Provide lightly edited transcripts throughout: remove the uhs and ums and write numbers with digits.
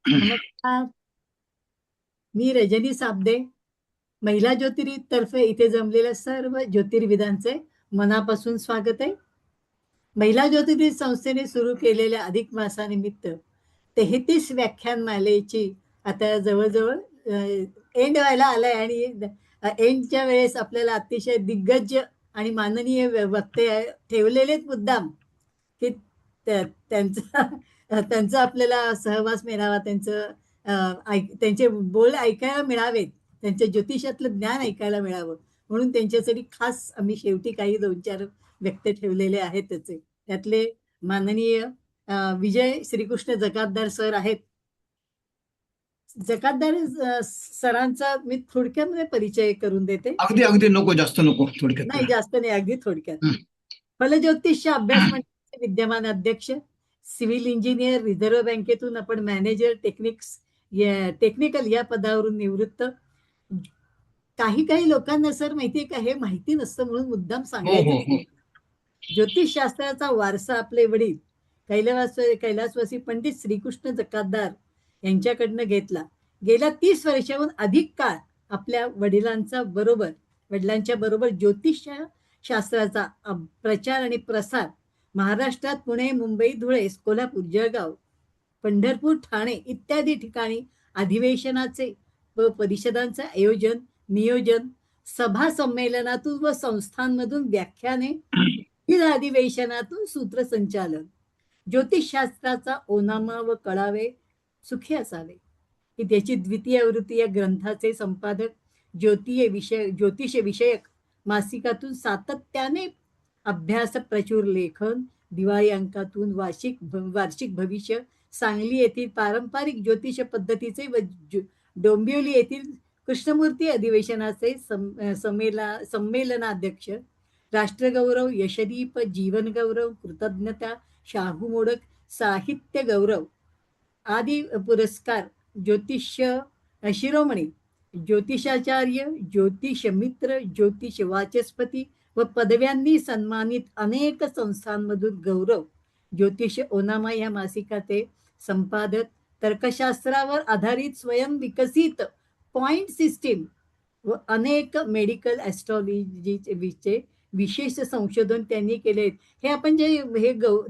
नमस्कार. मी रजनी साबदे. महिला ज्योतिर्तर्फे इथे जमलेल्या सर्व ज्योतिर्विदांचे मनापासून स्वागत आहे. महिला ज्योतिर्विद संस्थेने सुरू केलेल्या अधिक मासानिमित्त 33 व्याख्यानमालेची आता जवळजवळ एंड व्हायला आलाय आणि एंडच्या वेळेस आपल्याला अतिशय दिग्गज आणि माननीय वक्ते ठेवलेलेच मुद्दाम की त्यांचा त्यांचा आपल्याला सहवास मिळावा, त्यांचे बोल ऐकायला मिळावेत, त्यांच्या ज्योतिषातलं ज्ञान ऐकायला मिळावं म्हणून त्यांच्यासाठी खास आम्ही शेवटी काही 2-4 व्यक्ती ठेवलेले आहेत. त्यातले माननीय विजय श्रीकृष्ण जकातदार सर आहेत. जकातदार सरांचा मी थोडक्यामध्ये परिचय करून देते. अगदी अगदी नको, जास्त नको, थोडक्यात. नाही, जास्त नाही, अगदी थोडक्यात. फलज्योतिष अभ्यास मंडळाचे विद्यमान अध्यक्ष, सिव्हिल इंजिनियर, रिझर्व्ह बँकेतून आपण मॅनेजर टेक्निकल या पदावरून निवृत्त. काही लोकांना सर माहितीये का, हे माहिती नसतं म्हणून मुद्दाम सांगायचं. ज्योतिष शास्त्राचा वारसा आपले वडील कैलासवासी पंडित श्रीकृष्ण जकातदार यांच्याकडनं घेतला. गेल्या 30 वर्षाहून अधिक काळ आपल्या वडिलांच्या बरोबर ज्योतिष शास्त्राचा प्रचार आणि प्रसार महाराष्ट्रात पुणे, मुंबई, धुळे, कोल्हापूर, जळगाव, पंढरपूर, ठाणे इत्यादी ठिकाणी अधिवेशनाचे व परिषदांचे आयोजन, नियोजन, सभा संमेलनातून व संस्थांमधून व्याख्याने, अधिवेशनातून सूत्रसंचालन, ज्योतिषशास्त्राचा ओनामा व कळावे, सुखी असावे की त्याची द्वितीय आवृत्ती या ग्रंथाचे संपादक, ज्योतिष विषयक मासिकातून सातत्याने अभ्यास प्रचुर लेखन, दिवाळी अंकातून वार्षिक भविष्य, सांगली येथील पारंपरिक ज्योतिष पद्धतीचे व डोंबिवली येथील कृष्णमूर्ती अधिवेशनाचे संमेलनाध्यक्ष, राष्ट्रगौरव, यशदीप, जीवनगौरव, कृतज्ञता, शाहू मोडक, साहित्य गौरव आदी पुरस्कार, ज्योतिष शिरोमणी, ज्योतिषाचार्य, ज्योतिष मित्र, ज्योतिष वाचस्पती व पदव्यांनी सन्मानित, अनेक संस्थांमधून गौरव, ज्योतिष ओनामा या मासिकाचे संपादक, तर्कशास्त्रावर आधारित स्वयं विकसित पॉइंट सिस्टीम व अनेक मेडिकल ॲस्ट्रॉलॉजीचे विशेष संशोधन त्यांनी केले. हे आपण जे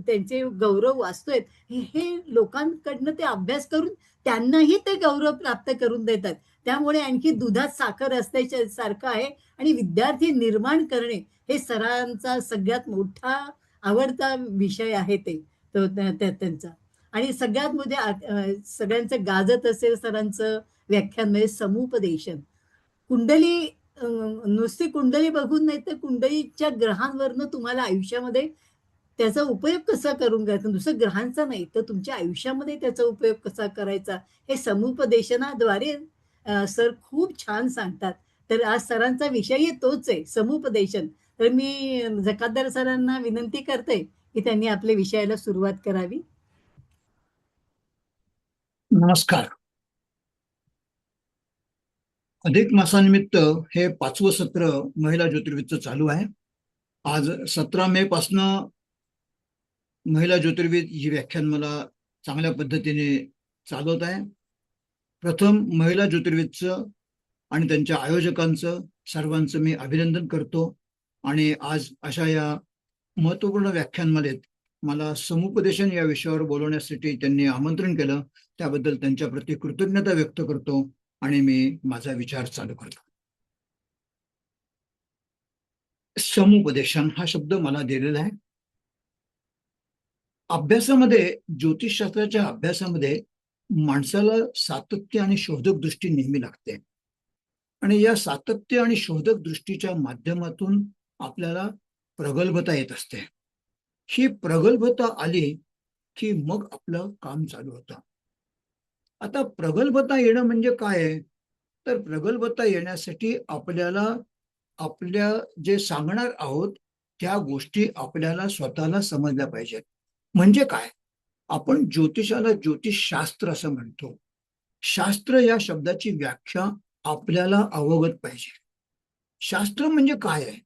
त्यांचे गौरव वाचतोय, हे लोकांकडनं ते अभ्यास करून त्यांनाही ते गौरव प्राप्त करून देतात. त्यामुळे आणखी दुधात साखर असल्याच्या सारखं आहे. आणि विद्यार्थी निर्माण करणे हे सरांचा सगळ्यात मोठा आवडता विषय आहे त्यांचा. आणि सगळ्यात मध्ये सगळ्यांचं गाजत असेल सरांचं व्याख्यान म्हणजे समुपदेशन. कुंडली, नुसती कुंडली बघून नाही तर कुंडलीच्या ग्रहांवरनं तुम्हाला आयुष्यामध्ये त्याचा उपयोग कसा करून घ्यायचा, नुसतं ग्रहांचा नाही तर तुमच्या आयुष्यामध्ये त्याचा उपयोग कसा करायचा हे समुपदेशनाद्वारे सर खूप छान सांगतात. तर आज सरांचा विषयही तोच आहे, समुपदेशन. तर मी जकातदार सरांना विनंती करते की त्यांनी आपल्या विषयाला सुरुवात करावी. नमस्कार. अधिक मासानिमित्त हे 5वं सत्र महिला ज्योतिर्विदचं चालू आहे. आज 17 मे पासनं महिला ज्योतिर्विद ही व्याख्यान मला चांगल्या पद्धतीने चालवत आहे. प्रथम महिला ज्योतिर्विदचं आणि त्यांच्या आयोजकांचं सर्वांचं मी अभिनंदन करतो. आणि आज अशा या महत्वपूर्ण व्याख्यानमालेत मला समुपदेशन या विषयावर बोलवण्यासाठी त्यांनी आमंत्रण केलं, त्याबद्दल त्यांच्या प्रती कृतज्ञता व्यक्त करतो आणि मी माझा विचार चालू करतो. समुपदेशन हा शब्द मला दिलेला आहे. अभ्यासामध्ये, ज्योतिषशास्त्राच्या अभ्यासामध्ये माणसाला सातत्य आणि शोधक दृष्टी नेहमी लागते. आणि या सातत्य आणि शोधक दृष्टीच्या माध्यमातून आपल्याला प्रगल्भता येत असते. ही प्रगल्भता आली की मग आपलं काम चालू होतं. आता प्रगल्भता येणं म्हणजे काय आहे? तर प्रगल्भता येण्यासाठी आपल्याला आपल्या जे सांगणार आहोत त्या गोष्टी आपल्याला स्वतःला समजल्या पाहिजेत. म्हणजे काय? आपण ज्योतिषाला ज्योतिषशास्त्र असं म्हणतो. शास्त्र या शब्दाची व्याख्या आपल्याला अवगत पाहिजे. शास्त्र म्हणजे काय आहे?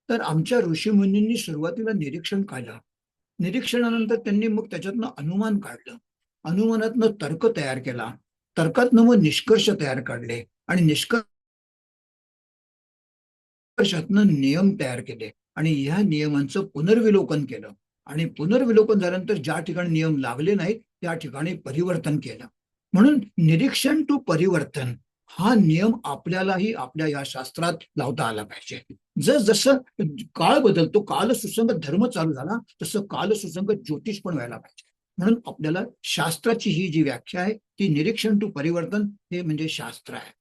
तर आमच्या ऋषीमुनींनी सुरुवातीला निरीक्षण केलं निरीक्षणानंतर त्यांनी मग त्याच्यातनं अनुमान काढलं, अनुमानातनं तर्क तयार केला, तर्कातनं मग निष्कर्ष तयार काढले आणि निष्कर्षातनं नियम तयार केले आणि ह्या नियमांचं पुनर्विलोकन केलं आणि पुनर्विलोकन झाल्यानंतर ज्या ठिकाणी नियम लागले नाहीत त्या ठिकाणी परिवर्तन केलं. म्हणून निरीक्षण टू परिवर्तन हा नियम आपल्यालाही आपल्या या शास्त्रात लावता आला पाहिजे. जसं काळ बदलतो, काल सुसंगत धर्म चालू झाला, तसं काल सुसंगत ज्योतिष पण व्हायला पाहिजे. म्हणून आपल्याला शास्त्राची ही जी व्याख्या आहे ती निरीक्षण टू परिवर्तन हे म्हणजे शास्त्र आहे.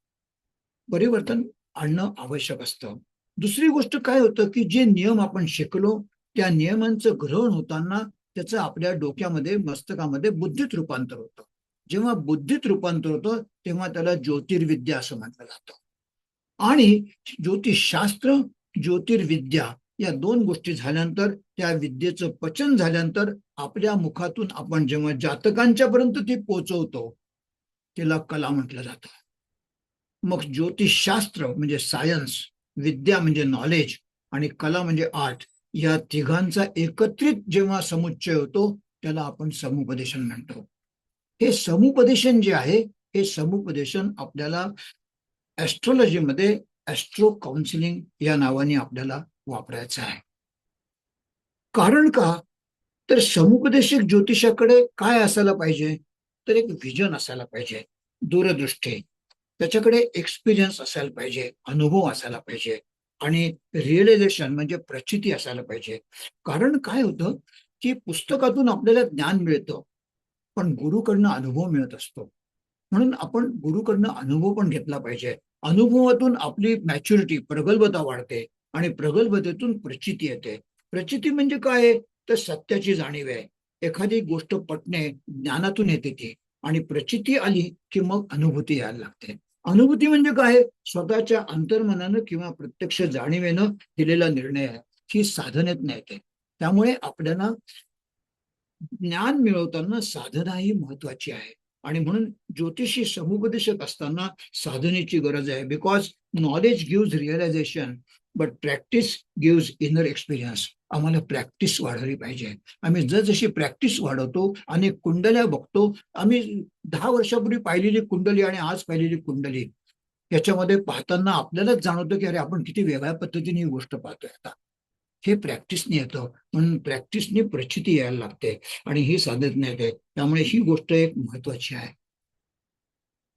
परिवर्तन आणणं आवश्यक असतं. दुसरी गोष्ट काय होतं की जे नियम आपण शिकलो त्या नियमांचं ग्रहण होताना त्याचं आपल्या डोक्यामध्ये, मस्तकामध्ये बुद्धीत रूपांतर होतं. जेव्हा बुद्धीत रूपांतर होतं तेव्हा त्याला ज्योतिर्विद्या असं म्हटलं जातं. आणि ज्योतिषशास्त्र, ज्योतिर्विद्या या दोन गोष्टी झाल्यानंतर, त्या विद्येचं पचन झाल्यानंतर आपल्या मुखातून आपण जेव्हा जातकांच्या पर्यंत ती पोहोचवतो त्याला कला म्हटलं जातं. मग ज्योतिषशास्त्र म्हणजे सायन्स, विद्या म्हणजे नॉलेज आणि कला म्हणजे आर्ट, या तिघांचा एकत्रित जेव्हा समुच्चय होतो त्याला आपण समुपदेशन म्हणतो. हे समुपदेशन जे आहे हे समुपदेशन आपल्याला ऍस्ट्रॉलॉजीमध्ये ऍस्ट्रो काउन्सिलिंग या नावाने आपल्याला वापरायचं आहे. कारण का, तर समुपदेशक ज्योतिषाकडे काय असायला पाहिजे, तर एक व्हिजन असायला पाहिजे, दूरदृष्टी, त्याच्याकडे एक्सपिरियन्स असायला पाहिजे, अनुभव असायला पाहिजे आणि रिअलायझेशन म्हणजे प्रचिती असायला पाहिजे. कारण काय होतं की पुस्तकातून आपल्याला ज्ञान मिळतं पण गुरुकडनं अनुभव मिळत असतो. म्हणून आपण गुरुकडनं अनुभव पण घेतला पाहिजे. अनुभवातून आपली मॅच्युरिटी, प्रगल्भता वाढते आणि प्रगल्भतेतून प्रचिती येते. प्रचिती म्हणजे काय, तर सत्याची जाणीव आहे. एखादी गोष्ट पटणे ज्ञानातून येते ती, आणि प्रचिती आली की मग अनुभूती यायला लागते. अनुभूती म्हणजे काय, स्वतःच्या अंतर्मनानं किंवा प्रत्यक्ष जाणीवेनं दिलेला निर्णय आहे, ही साधनेत येते. त्यामुळे आपल्याला ज्ञान मिळवताना साधना ही महत्वाची आहे. आणि म्हणून ज्योतिषी समुपदेशक असताना साधनेची गरज आहे. Because knowledge gives realisation but practice gives inner experience. आम्हाला प्रॅक्टिस वाढवली पाहिजे. आम्ही जसजशी प्रॅक्टिस वाढवतो, अनेक कुंडल्या बघतो, आम्ही 10 वर्षापूर्वी पाहिलेली कुंडली आणि आज पाहिलेली कुंडली याच्यामध्ये पाहताना आपल्यालाच जाणवतं की अरे आपण किती वेगळ्या पद्धतीने ही गोष्ट पाहतोय आता. हे प्रॅक्टिसने येतं. म्हणून प्रॅक्टिसने प्रचिती यायला लागते आणि ही साधत येते. त्यामुळे ही गोष्ट एक महत्वाची आहे.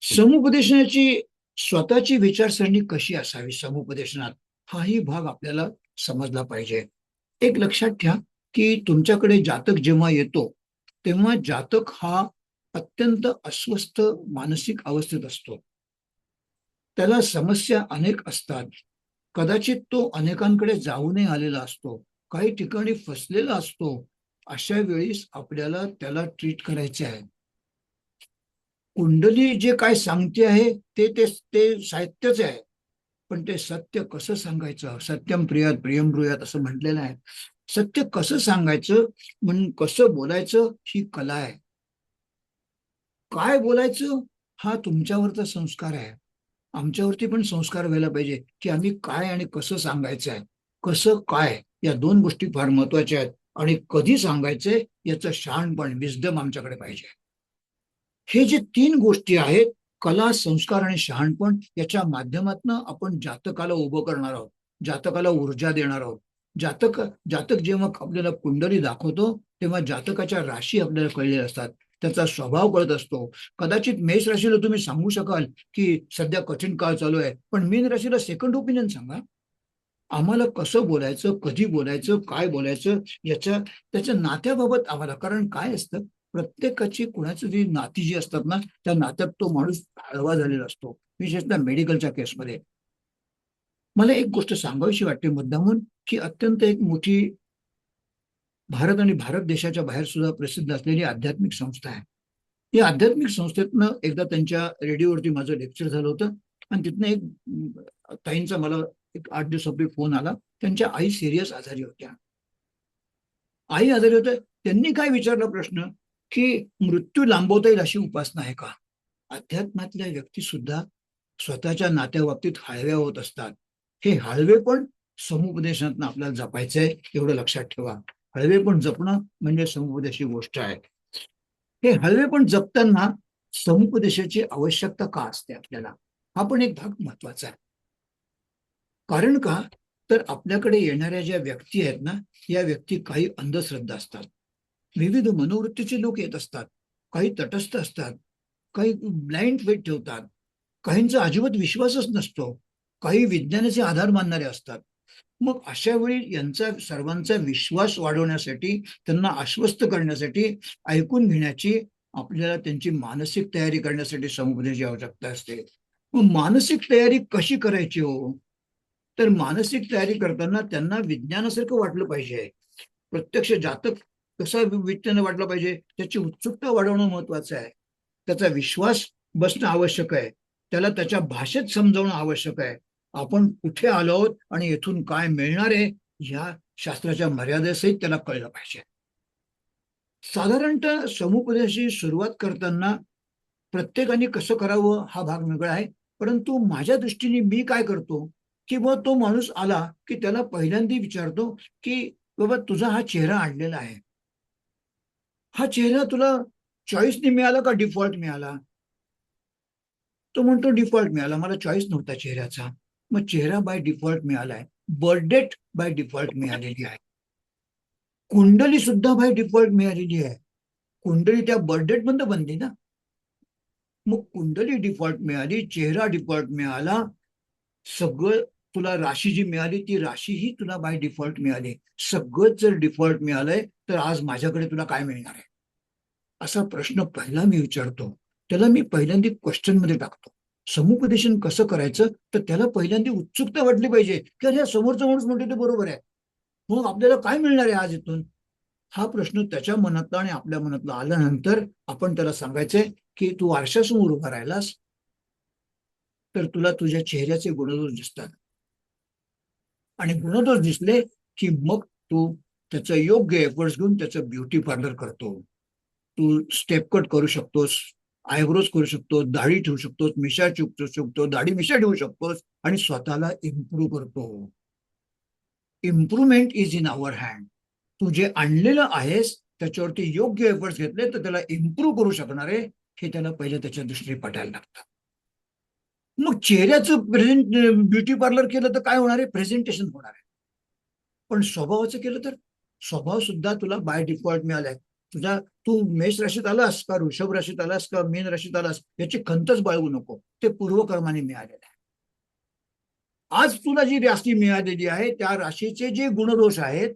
समुपदेशनाची स्वतःची विचारसरणी कशी असावी समुपदेशनात, हाही भाग आपल्याला समजला पाहिजे. एक लक्षात ठेवा की तुमच्याकडे जातक जेव्हा येतो तेव्हा जातक हा अत्यंत अस्वस्थ मानसिक अवस्थेत असतो. त्याला समस्या अनेक असतात. कदाचित तो अनेकांकडे जाऊनही आलेला असतो, काही ठिकाणी फसलेला असतो. अशा वेळेस आपल्याला त्याला ट्रीट करायचे आहे. कुंडली जे काय सांगते आहे ते ते ते साहित्यच आहे, पण ते सत्य कसं सांगायचं, सत्यम प्रियात प्रियम ब्रूयात असं म्हटलेलं आहे. सत्य कसं सांगायचं, म्हणून कसं बोलायचं ही कला आहे. काय बोलायचं हा तुमच्यावरचा संस्कार आहे. आमच्यावरती पण संस्कार व्हायला पाहिजे की आम्ही काय आणि कसं सांगायचं आहे. कसं काय या दोन गोष्टी फार महत्वाच्या आहेत. आणि कधी सांगायचंय याचं शहाणपण, विस्डम आमच्याकडे पाहिजे. हे जे तीन गोष्टी आहेत, कला, संस्कार आणि शहाणपण, याच्या माध्यमातून आपण जातकाला उभं करणार आहोत, जातकाला ऊर्जा देणार आहोत. जातक जेव्हा आपल्याला कुंडली दाखवतो तेव्हा जातकाच्या राशी आपल्याला कळलेल्या असतात, त्याचा स्वभाव कळत असतो. कदाचित मेष राशीला तुम्ही सांगू शकाल की सध्या कठीण काळ चालू आहे, पण मीन राशीला सेकंड ओपिनियन सांगा. आम्हाला कसं बोलायचं, कधी बोलायचं, काय बोलायचं, त्याच्या नात्याबाबत आम्हाला, कारण काय असतं, प्रत्येकाची कुणाची जी नाती जी असतात ना त्या नात्यात तो माणूस हळवा झालेला असतो, विशेषतः मेडिकलच्या केसमध्ये. मला एक गोष्ट सांगावीशी वाटते मुद्दामून, की अत्यंत एक मोठी भारत आणि भारत देशाच्या बाहेर सुद्धा प्रसिद्ध असलेली आध्यात्मिक संस्था आहे. या आध्यात्मिक संस्थेतनं एकदा त्यांच्या रेडिओवरती माझं लेक्चर झालं होतं आणि तिथनं एक ताईंचा मला एक 8 दिवसापूर्वी फोन आला. त्यांच्या आई सिरियस आजारी होत्या. आई आजारी होत्या. त्यांनी काय विचारला प्रश्न, की मृत्यू लांबवता येईल अशी उपासना आहे का? अध्यात्मातल्या व्यक्ती सुद्धा स्वतःच्या नात्याबाबतीत हळव्या होत असतात. हे हळवे पण समुपदेशनातून आपल्याला जपायचंय, एवढं लक्षात ठेवा. हळवेपण जपणं म्हणजे समुपदेशाची गोष्ट आहे. हे हळवेपण जपताना समुपदेशाची आवश्यकता का असते आपल्याला, हा पण एक भाग महत्वाचा आहे. कारण का, तर आपल्याकडे येणाऱ्या ज्या व्यक्ती आहेत ना, या व्यक्ती काही अंधश्रद्धा असतात, विविध मनोवृत्तीचे लोक येत असतात, काही तटस्थ असतात, काही ब्लाइंड फेथ ठेवतात, काहींचा अजिबात विश्वासच नसतो, काही विज्ञानाचे आधार मानणारे असतात. मग अशा वेळी यांचा सर्वांचा विश्वास वाढवण्यासाठी, त्यांना आश्वस्त करण्यासाठी, ऐकून घेण्याची, आपल्याला त्यांची मानसिक तयारी करण्यासाठी समुपदेशाची आवश्यकता असते. मग मानसिक तयारी कशी करायची हो? तर मानसिक तयारी करताना त्यांना विज्ञानासारखं वाटलं पाहिजे. प्रत्यक्ष जातक कसा विज्ञान वाटलं पाहिजे, त्याची उत्सुकता वाढवणं महत्वाचं आहे. त्याचा विश्वास बसणं आवश्यक आहे. त्याला त्याच्या भाषेत समजावणं आवश्यक आहे. आपण कुठे आलो आहोत आणि येथून काय मिळणार आहे, ह्या शास्त्राच्या मर्यादेसहित त्याला कळलं पाहिजे. साधारणतः समुपदेशाची सुरुवात करताना प्रत्येकाने कसं करावं हा भाग वेगळा आहे. परंतु माझ्या दृष्टीने मी काय करतो, की मग तो माणूस आला की त्याला पहिल्यांदा विचारतो की बाबा, तुझा हा चेहरा आणलेला आहे, हा चेहरा तुला चॉईसने मिळाला का डिफॉल्ट मिळाला? तो म्हणतो डिफॉल्ट मिळाला, मला चॉईस नव्हता चेहऱ्याचा. मग चेहरा बाय डिफॉल्ट मिळालाय. बर्थ डेट बाय डिफॉल्ट मिळालेली आहे. कुंडली सुद्धा बाय डिफॉल्ट मिळालेली आहे. कुंडली त्या बर्थ डेट मधनं बनली ना. मग कुंडली डिफॉल्ट मिळाली, चेहरा डिफॉल्ट मिळाला, सगळं तुला राशी जी मिळाली ती राशीही तुला बाय डिफॉल्ट मिळाली. सगळंच जर डिफॉल्ट मिळालंय तर आज माझ्याकडे तुला काय मिळणार आहे, असा प्रश्न पहिला मी विचारतो. त्याला मी पहिल्यांदा क्वेश्चन मध्ये टाकतो. समुपदेशन कसं करायचं, तर त्याला पहिल्यांदा उत्सुकता वाटली पाहिजे की अरे समोरचा माणूस म्हणतो ते बरोबर आहे, मग आपल्याला काय मिळणार आहे आज इथून. हा प्रश्न त्याच्या मनातला आणि आपल्या मनातला आल्यानंतर आपण त्याला सांगायचंय की तू आरशासमोर उभा राहिलास तर तुला तुझ्या चेहऱ्याचे गुणदोष दिसतात, आणि गुणदोष दिसले की मग तू त्याचं योग्य एफर्ट्स घेऊन त्याचं ब्युटी पार्लर करतो. तू स्टेप कट करू शकतोस, आयब्रोज करू शकतो, दाढी ठेवू शकतोस, मिशा ठेवू शकतो, दाढी मिशा ठेवू शकतोस आणि स्वतःला इम्प्रूव्ह करतो. Improvement is in our hand. तू जे आणलेलं आहेस त्याच्यावरती योग्य एफर्ट्स घेतले तर त्याला इम्प्रूव्ह करू शकणार आहे, हे त्याला पहिले त्याच्या दृष्टीने पटायला लागतं. मग चेहऱ्याचं ब्युटी पार्लर केलं तर काय होणार आहे, प्रेझेंटेशन होणार आहे. पण स्वभावाचं केलं तर स्वभाव सुद्धा तुला बाय डिफॉल्ट मिळालाय. तुझा तू मेष राशीत आलास का वृषभ राशीत आलास का मीन राशीत आलास याची खंतच बाळगू नको, ते पूर्वकर्माने मिळालेलं आहे. आज तुला जी राशी मिळालेली आहे त्या राशीचे जे गुणदोष आहेत,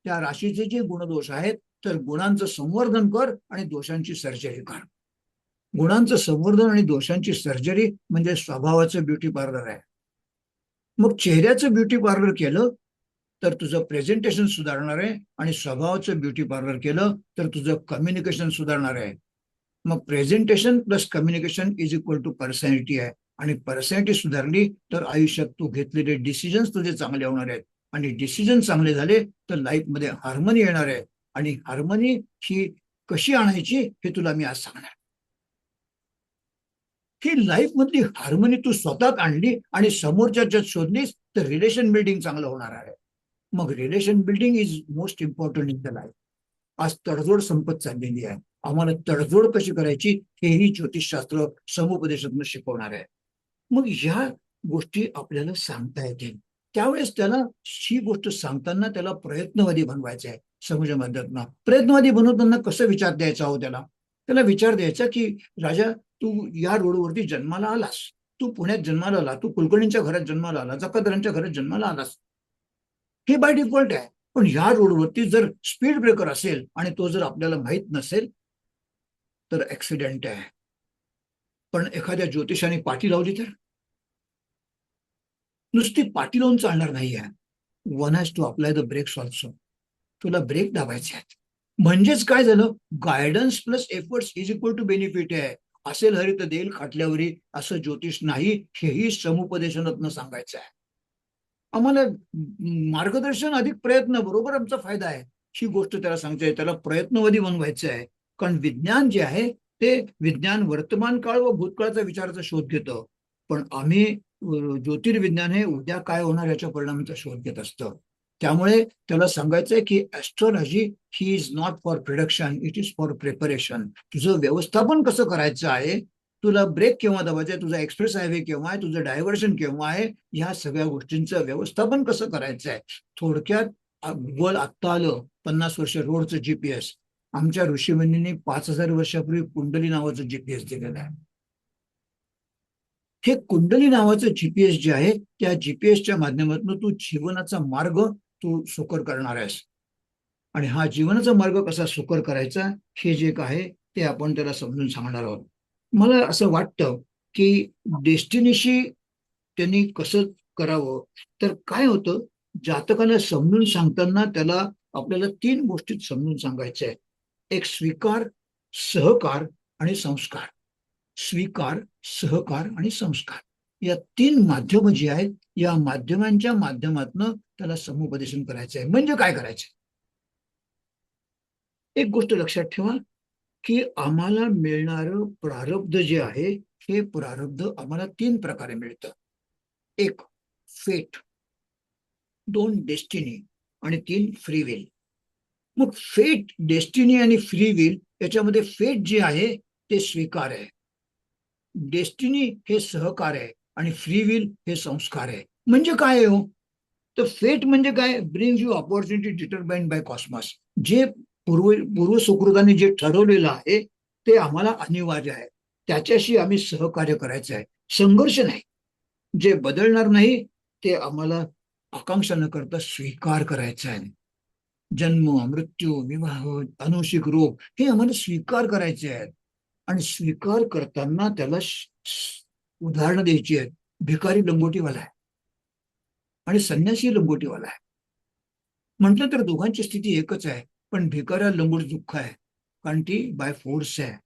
त्या राशीचे जे गुणदोष आहेत, तर गुणांचं संवर्धन कर आणि दोषांची सर्जरी कर. गुणांचं संवर्धन आणि दोषांची सर्जरी म्हणजे स्वभावाचं ब्युटी पार्लर आहे. मग चेहऱ्याचं ब्युटी पार्लर केलं तर तुझं प्रेझेंटेशन सुधारणार आहे, आणि स्वभावाचं ब्युटी पार्लर केलं तर तुझं कम्युनिकेशन सुधारणार आहे. मग presentation plus communication is equal to personality आहे, आणि पर्सनॅलिटी सुधारली तर आयुष्यात तू घेतलेले डिसिजन्स तुझे चांगले होणार आहेत, आणि डिसिजन चांगले झाले तर लाईफमध्ये हार्मनी येणार आहे. आणि हार्मनी ही कशी आणायची हे तुला मी आज सांगणार. ही लाईफ मधली हार्मनी तू स्वतःत आणली आणि समोरच्या शोधलीस तर रिलेशन बिल्डिंग चांगलं होणार आहे. मग relation building is most important in the life. आज तडजोड संपत चाललेली आहे. आम्हाला तडजोड कशी करायची हेही ज्योतिषशास्त्र समुपदेशातून शिकवणार आहे. मग ह्या गोष्टी आपल्याला सांगता येतील. त्यावेळेस त्याला ही गोष्ट सांगताना त्याला प्रयत्नवादी बनवायचं आहे. समाजा मध्यातनं प्रयत्नवादी बनवताना कसं विचार द्यायचा हो त्याला. त्याला विचार द्यायचा की राजा, तू या रोडवरती जन्माला आलास, तू पुण्यात जन्माला आला, तू कुलकर्णींच्या घरात जन्माला आला, जकादरांच्या घरात जन्माला आलास, हे बाय डिफॉल्ट आहे. पण ह्या रोडवरती जर स्पीड ब्रेकर असेल आणि तो जर आपल्याला माहित नसेल तर ऍक्सिडेंट आहे. पण एखाद्या ज्योतिषाने पाठी लावली तर नुसती पाठी लावून चालणार नाहीये. One has to apply the brakes also. तुला ब्रेक दाबायचे आहेत. म्हणजेच काय झालं, guidance plus efforts is equal to benefit आहे. असेल हरित देईल खाटल्यावरी असं ज्योतिष नाही, हेही समुपदेशनातनं सांगायचं आहे. आम्हाला मार्गदर्शन अधिक प्रयत्न बरोबर आमचा फायदा आहे, ही गोष्ट त्याला सांगते. त्याला प्रयत्नवादी बनवायचं आहे. कारण विज्ञान जे आहे ते विज्ञान वर्तमान काळ व भूतकाळाचा विचाराचा शोध घेतं, पण आम्ही ज्योतिर्विज्ञान हे उद्या काय होणार याच्या परिणामाचा शोध घेत असतं. त्यामुळे त्याला सांगायचंय की astrology he is not for prediction, it is for preparation. तुझं व्यवस्थापन कसं करायचं आहे, तुला ब्रेक केव्हा दाबायचा आहे, तुझा एक्सप्रेस हायवे केव्हा आहे, तुझं डायव्हर्शन केव्हा आहे, ह्या सगळ्या गोष्टींचं व्यवस्थापन कसं करायचं आहे. थोडक्यात गुगल आत्ता आलं 50 वर्ष रोडचं जीपीएस. आमच्या ऋषीमुनींनी 5,000 वर्षापूर्वी कुंडली नावाचं जीपीएस दिलेलं आहे. हे कुंडली नावाचं जीपीएस जे आहे, त्या जीपीएसच्या माध्यमातून तू जीवनाचा मार्ग तू सुकर करणार आहेस. आणि हा जीवनाचा मार्ग कसा सुकर करायचा हे जे आहे ते आपण त्याला समजून सांगणार आहोत. मला असं वाटतं की डेस्टिनीशी त्यांनी कसं करावं, तर काय होतं, जातकाला समजून सांगताना त्याला आपल्याला 3 गोष्टीत समजून सांगायचं आहे. एक स्वीकार, सहकार आणि संस्कार. स्वीकार, सहकार आणि संस्कार या 3 माध्यमं जी आहेत, या माध्यमांच्या माध्यमातून त्याला समुपदेशन करायचं आहे. म्हणजे काय करायचं, एक गोष्ट लक्षात ठेवा की आम्हाला मिळणारं प्रारब्ध जे आहे, हे प्रारब्ध आम्हाला 3 प्रकारे मिळतं. एक फेट, 2 डेस्टिनी आणि 3 फ्री विल. मग फेट, डेस्टिनी आणि फ्री विल याच्यामध्ये फेट जे आहे ते स्वीकार आहे, डेस्टिनी हे सहकार आहे आणि फ्री विल हे संस्कार आहे. म्हणजे काय हो, तर फेट म्हणजे काय, bring you opportunity determined by Cosmos. जे पूर्व सुकृताने जे ठरवलेलं आहे ते आम्हाला अनिवार्य आहे, त्याच्याशी आम्ही सहकार्य करायचं आहे, संघर्ष नाही. जे बदलणार नाही ते आम्हाला आकांक्षा न करता स्वीकार करायचं आहे. जन्म, मृत्यू, विवाह, अनुषिक रोग हे आम्हाला स्वीकार करायचे आहेत. आणि स्वीकार करताना त्याला उदाहरणं द्यायची आहेत. भिकारी लंगोटीवाला आहे आणि संन्यासी लंगोटीवाला आहे. म्हटलं तर दोघांची स्थिती एकच आहे, पण भिकाऱ्या लंगोट दुःख आहे, कारण ती बाय फोर्स आहे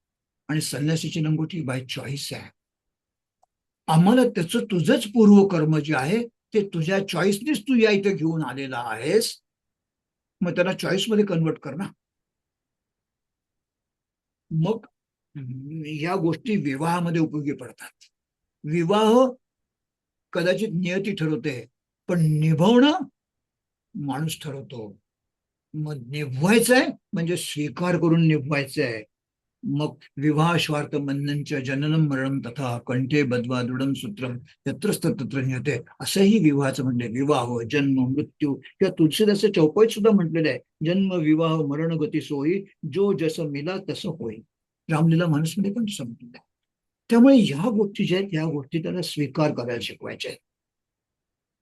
आणि संन्यासीची लंगोटी बाय चॉईस आहे. आम्हाला त्याचं तुझंच पूर्वकर्म जे आहे ते तुझ्या चॉईसनेच तू या इथे घेऊन आलेला आहेस, मग त्याला चॉईस मध्ये कन्वर्ट कर ना. मग या गोष्टी विवाहामध्ये उपयोगी पडतात. विवाह कदाचित नियती ठरवते, पण निभवणं माणूस ठरवतो. मग निभवायचंय म्हणजे स्वीकार करून निभवायचंय. मग विवाह स्वार्थ बंधनच्या जननम मरणम तथा कंठे बद्वा दृढम सूत्रम यत्रस्त तत्र नियते, असंही विवाहाचं म्हणले. विवाह, जन्म, मृत्यू किंवा तुलसीदासच्या चौपाईत सुद्धा म्हटलेलं आहे, जन्म विवाह मरण गती सोयी, जो जसं मिला तसं होई. रामलीला मानसमध्ये पण तसं म्हटलेलं आहे. त्यामुळे ह्या गोष्टी ज्या आहेत, या गोष्टी त्याला स्वीकार करायला शिकवायच्या आहेत.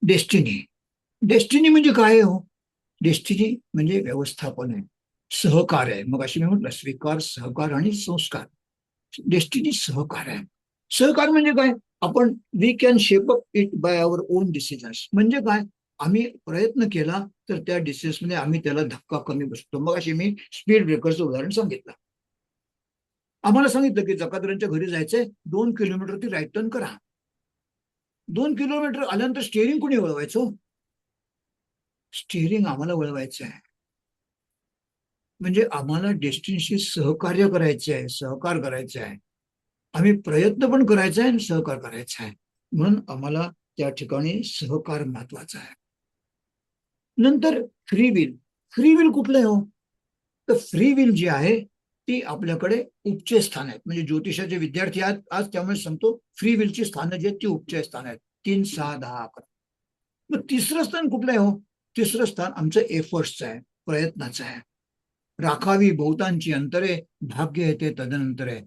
डेस्टिनी, डेस्टिनी म्हणजे काय हो, डेस्टिनी म्हणजे व्यवस्थापन आहे, सहकार आहे. मग अशी मी म्हटलं, स्वीकार, सहकार आणि संस्कार. डेस्टिनी सहकार आहे. सहकार म्हणजे काय, आपण we can shape up it by our own decisions. म्हणजे काय, आम्ही प्रयत्न केला तर त्या डिसिजन्स मध्ये आम्ही त्याला धक्का कमी बसतो. मग अशी मी स्पीड ब्रेकरचं उदाहरण सांगितलं. आम्हाला सांगितलं की जकातऱ्यांच्या घरी जायचंय, 2 किलोमीटर ती राईट टर्न करा. 2 किलोमीटर आल्यानंतर स्टेअरिंग कुणी वळवायचं, स्टेअरिंग आम्हाला वळवायचं आहे. म्हणजे आम्हाला डेस्टिनीशी सहकार्य करायचे आहे, सहकार करायचे आहे. आम्ही प्रयत्न पण करायचा आहे आणि सहकार करायचा आहे. म्हणून आम्हाला त्या ठिकाणी सहकार महत्वाचा आहे. नंतर फ्री विल. फ्री विल कुठलं आहे हो, तर फ्री विल जी आहे ती आपल्याकडे उपचय स्थान आहेत. म्हणजे ज्योतिषाचे विद्यार्थी आहेत आज, त्यामुळे सांगतो फ्री विलची स्थानं जी आहेत ती उपचय स्थान आहेत, 3, 6, 10, 11. मग तिसरं स्थान कुठलं आहे हो, तिसरं स्थान आमचं एफर्ट्सचं आहे, प्रयत्नाचं आहे. राखावी बहुतांची अंतरे, भाग्य येते तदनंतरे.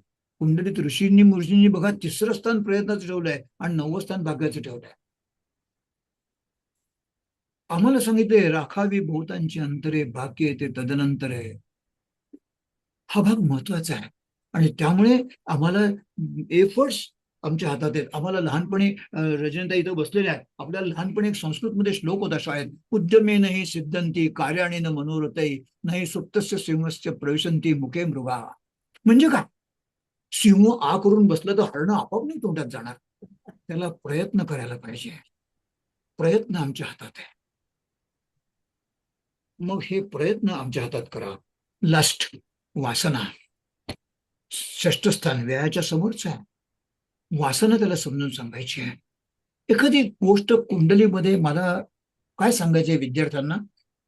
कुंडलीत ऋषींनी बघा तिसरं स्थान प्रयत्नाचं ठेवलंय आणि 9वं स्थान भाग्याचं ठेवलंय. आम्हाला सांगितलंय राखावी बहुतांची अंतरे, भाग्य येते तदनंतरे. हा भाग महत्वाचा आहे आणि त्यामुळे आम्हाला एफर्ट्स आमच्या हातात आहेत. आम्हाला लहानपणी रजनीता इथं बसलेल्या आहेत, आपल्याला लहानपणी एक संस्कृतमध्ये श्लोक होता शाळेत, उद्यमेनहि सिद्धंती कार्याणेन मनोरथै नाही सुप्तस्य सिंहस्य प्रविशन्ति मुखे मृगा. म्हणजे काय, सिंह आ करून बसलं तर हरणं आपोआप नाही तोंडात जाणार, त्याला प्रयत्न करायला पाहिजे. प्रयत्न आमच्या हातात आहे. मग हे प्रयत्न आमच्या हातात करा. लस्ट, वासना, 6ष्ठ स्थान व्ययाच्या समोरच आहे. वासना त्याला समजून सांगायची आहे. एखादी गोष्ट कुंडलीमध्ये मला काय सांगायचे विद्यार्थ्यांना,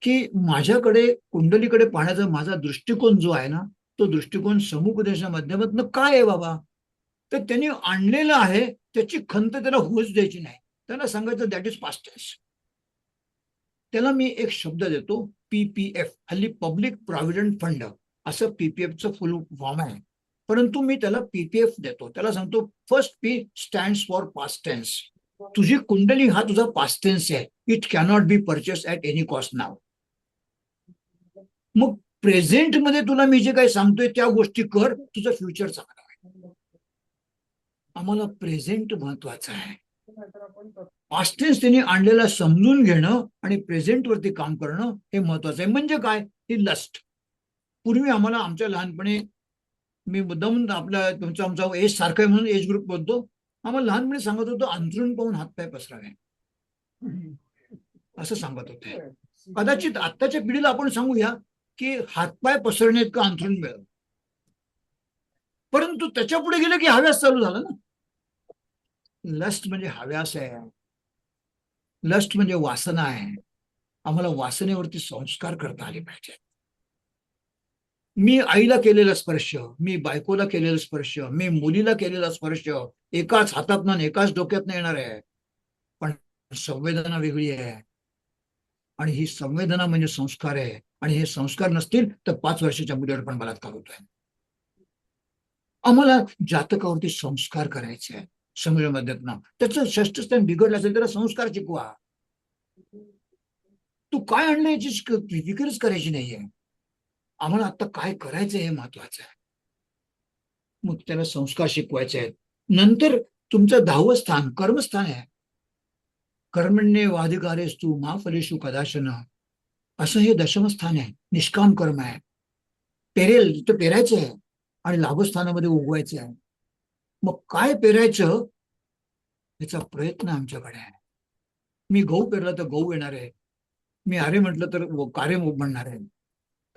की माझ्याकडे कुंडलीकडे पाहण्याचा माझा दृष्टिकोन जो आहे ना, तो दृष्टिकोन समुपदेशा माध्यमातून काय आहे बाबा, तर त्यांनी आणलेलं आहे, त्याची खंत त्याला होऊच द्यायची नाही. त्याला सांगायचं दॅट इज पास्ट टेन्स. त्याला मी एक शब्द देतो, पीपीएफ, हल्ली पब्लिक प्रॉव्हिडंट फंड, असं पीपीएफचं फुल फॉर्म आहे. परंतु मी त्याला पीपीएफ देतो. त्याला सांगतो first P stands for past tense. तुझी कुंडली हा तुझा पास्ट टेन्स आहे. It cannot be purchase at any cost now. मग प्रेझेंट मध्ये तुला मी जे काही सांगतोय त्या गोष्टी कर, तुझं फ्युचर चांगलं आहे. आम्हाला प्रेझेंट महत्वाचं आहे. पास्ट टेन्स त्यांनी आणलेला समजून घेणं आणि प्रेझेंट वरती काम करणं हे महत्वाचं आहे. म्हणजे काय, ही लस्ट. पूर्वी आम्हाला आमच्या लहानपणी, मी मुद्दाम आपल्या तुमचा आमचा एज सारखा आहे म्हणून एज ग्रुप बोलतो, आम्हाला लहानपणी सांगत होतो अंथरूण पाहून हातपाय पसरावे, असं सांगत होते. कदाचित आत्ताच्या पिढीला आपण सांगूया की हातपाय पसरणे इतकं अंथरूण मिळेल. परंतु त्याच्या पुढे गेलं की हव्यास चालू झाला ना. लस्ट म्हणजे हव्यास आहे, लस्ट म्हणजे वासना आहे. आम्हाला वासनेवरती संस्कार करता आले पाहिजे. मी आईला केलेला स्पर्श, मी बायकोला केलेला स्पर्श, मी मुलीला केलेला स्पर्श एकाच हातातनं एकाच डोक्यातनं येणार आहे. पण संवेदना वेगळी आहे, आणि ही संवेदना म्हणजे संस्कार आहे. आणि हे संस्कार नसतील तर 5 वर्षाच्या मुलीवर पण बलात्कार होतोय. आम्हाला जातकावरती संस्कार करायचे आहे समजा मध्यातनं. त्याचं षष्ठस्थान बिघडलं असेल त्याला संस्कार शिकवा. तू काय आणलं याची फिकरच करायची नाहीये. आम्हाला आता काय करायचं हे महत्वाचं आहे. मग त्याला संस्कार शिकवायचे आहेत. नंतर तुमचं 10वं स्थान कर्मस्थान आहे. कर्मण्ये वाधिकारेस्तु मा फलेषु कदाचन, असं हे 10मं स्थान आहे. निष्काम कर्म आहे. पेरेल तर पेरायचं आहे आणि लाभस्थानामध्ये उगवायचं आहे. मग काय पेरायचं याचा प्रयत्न आमच्याकडे आहे. मी गहू पेरला तर गहू येणार आहे, मी आरे म्हटलं तर कारे म्हणणार आहे,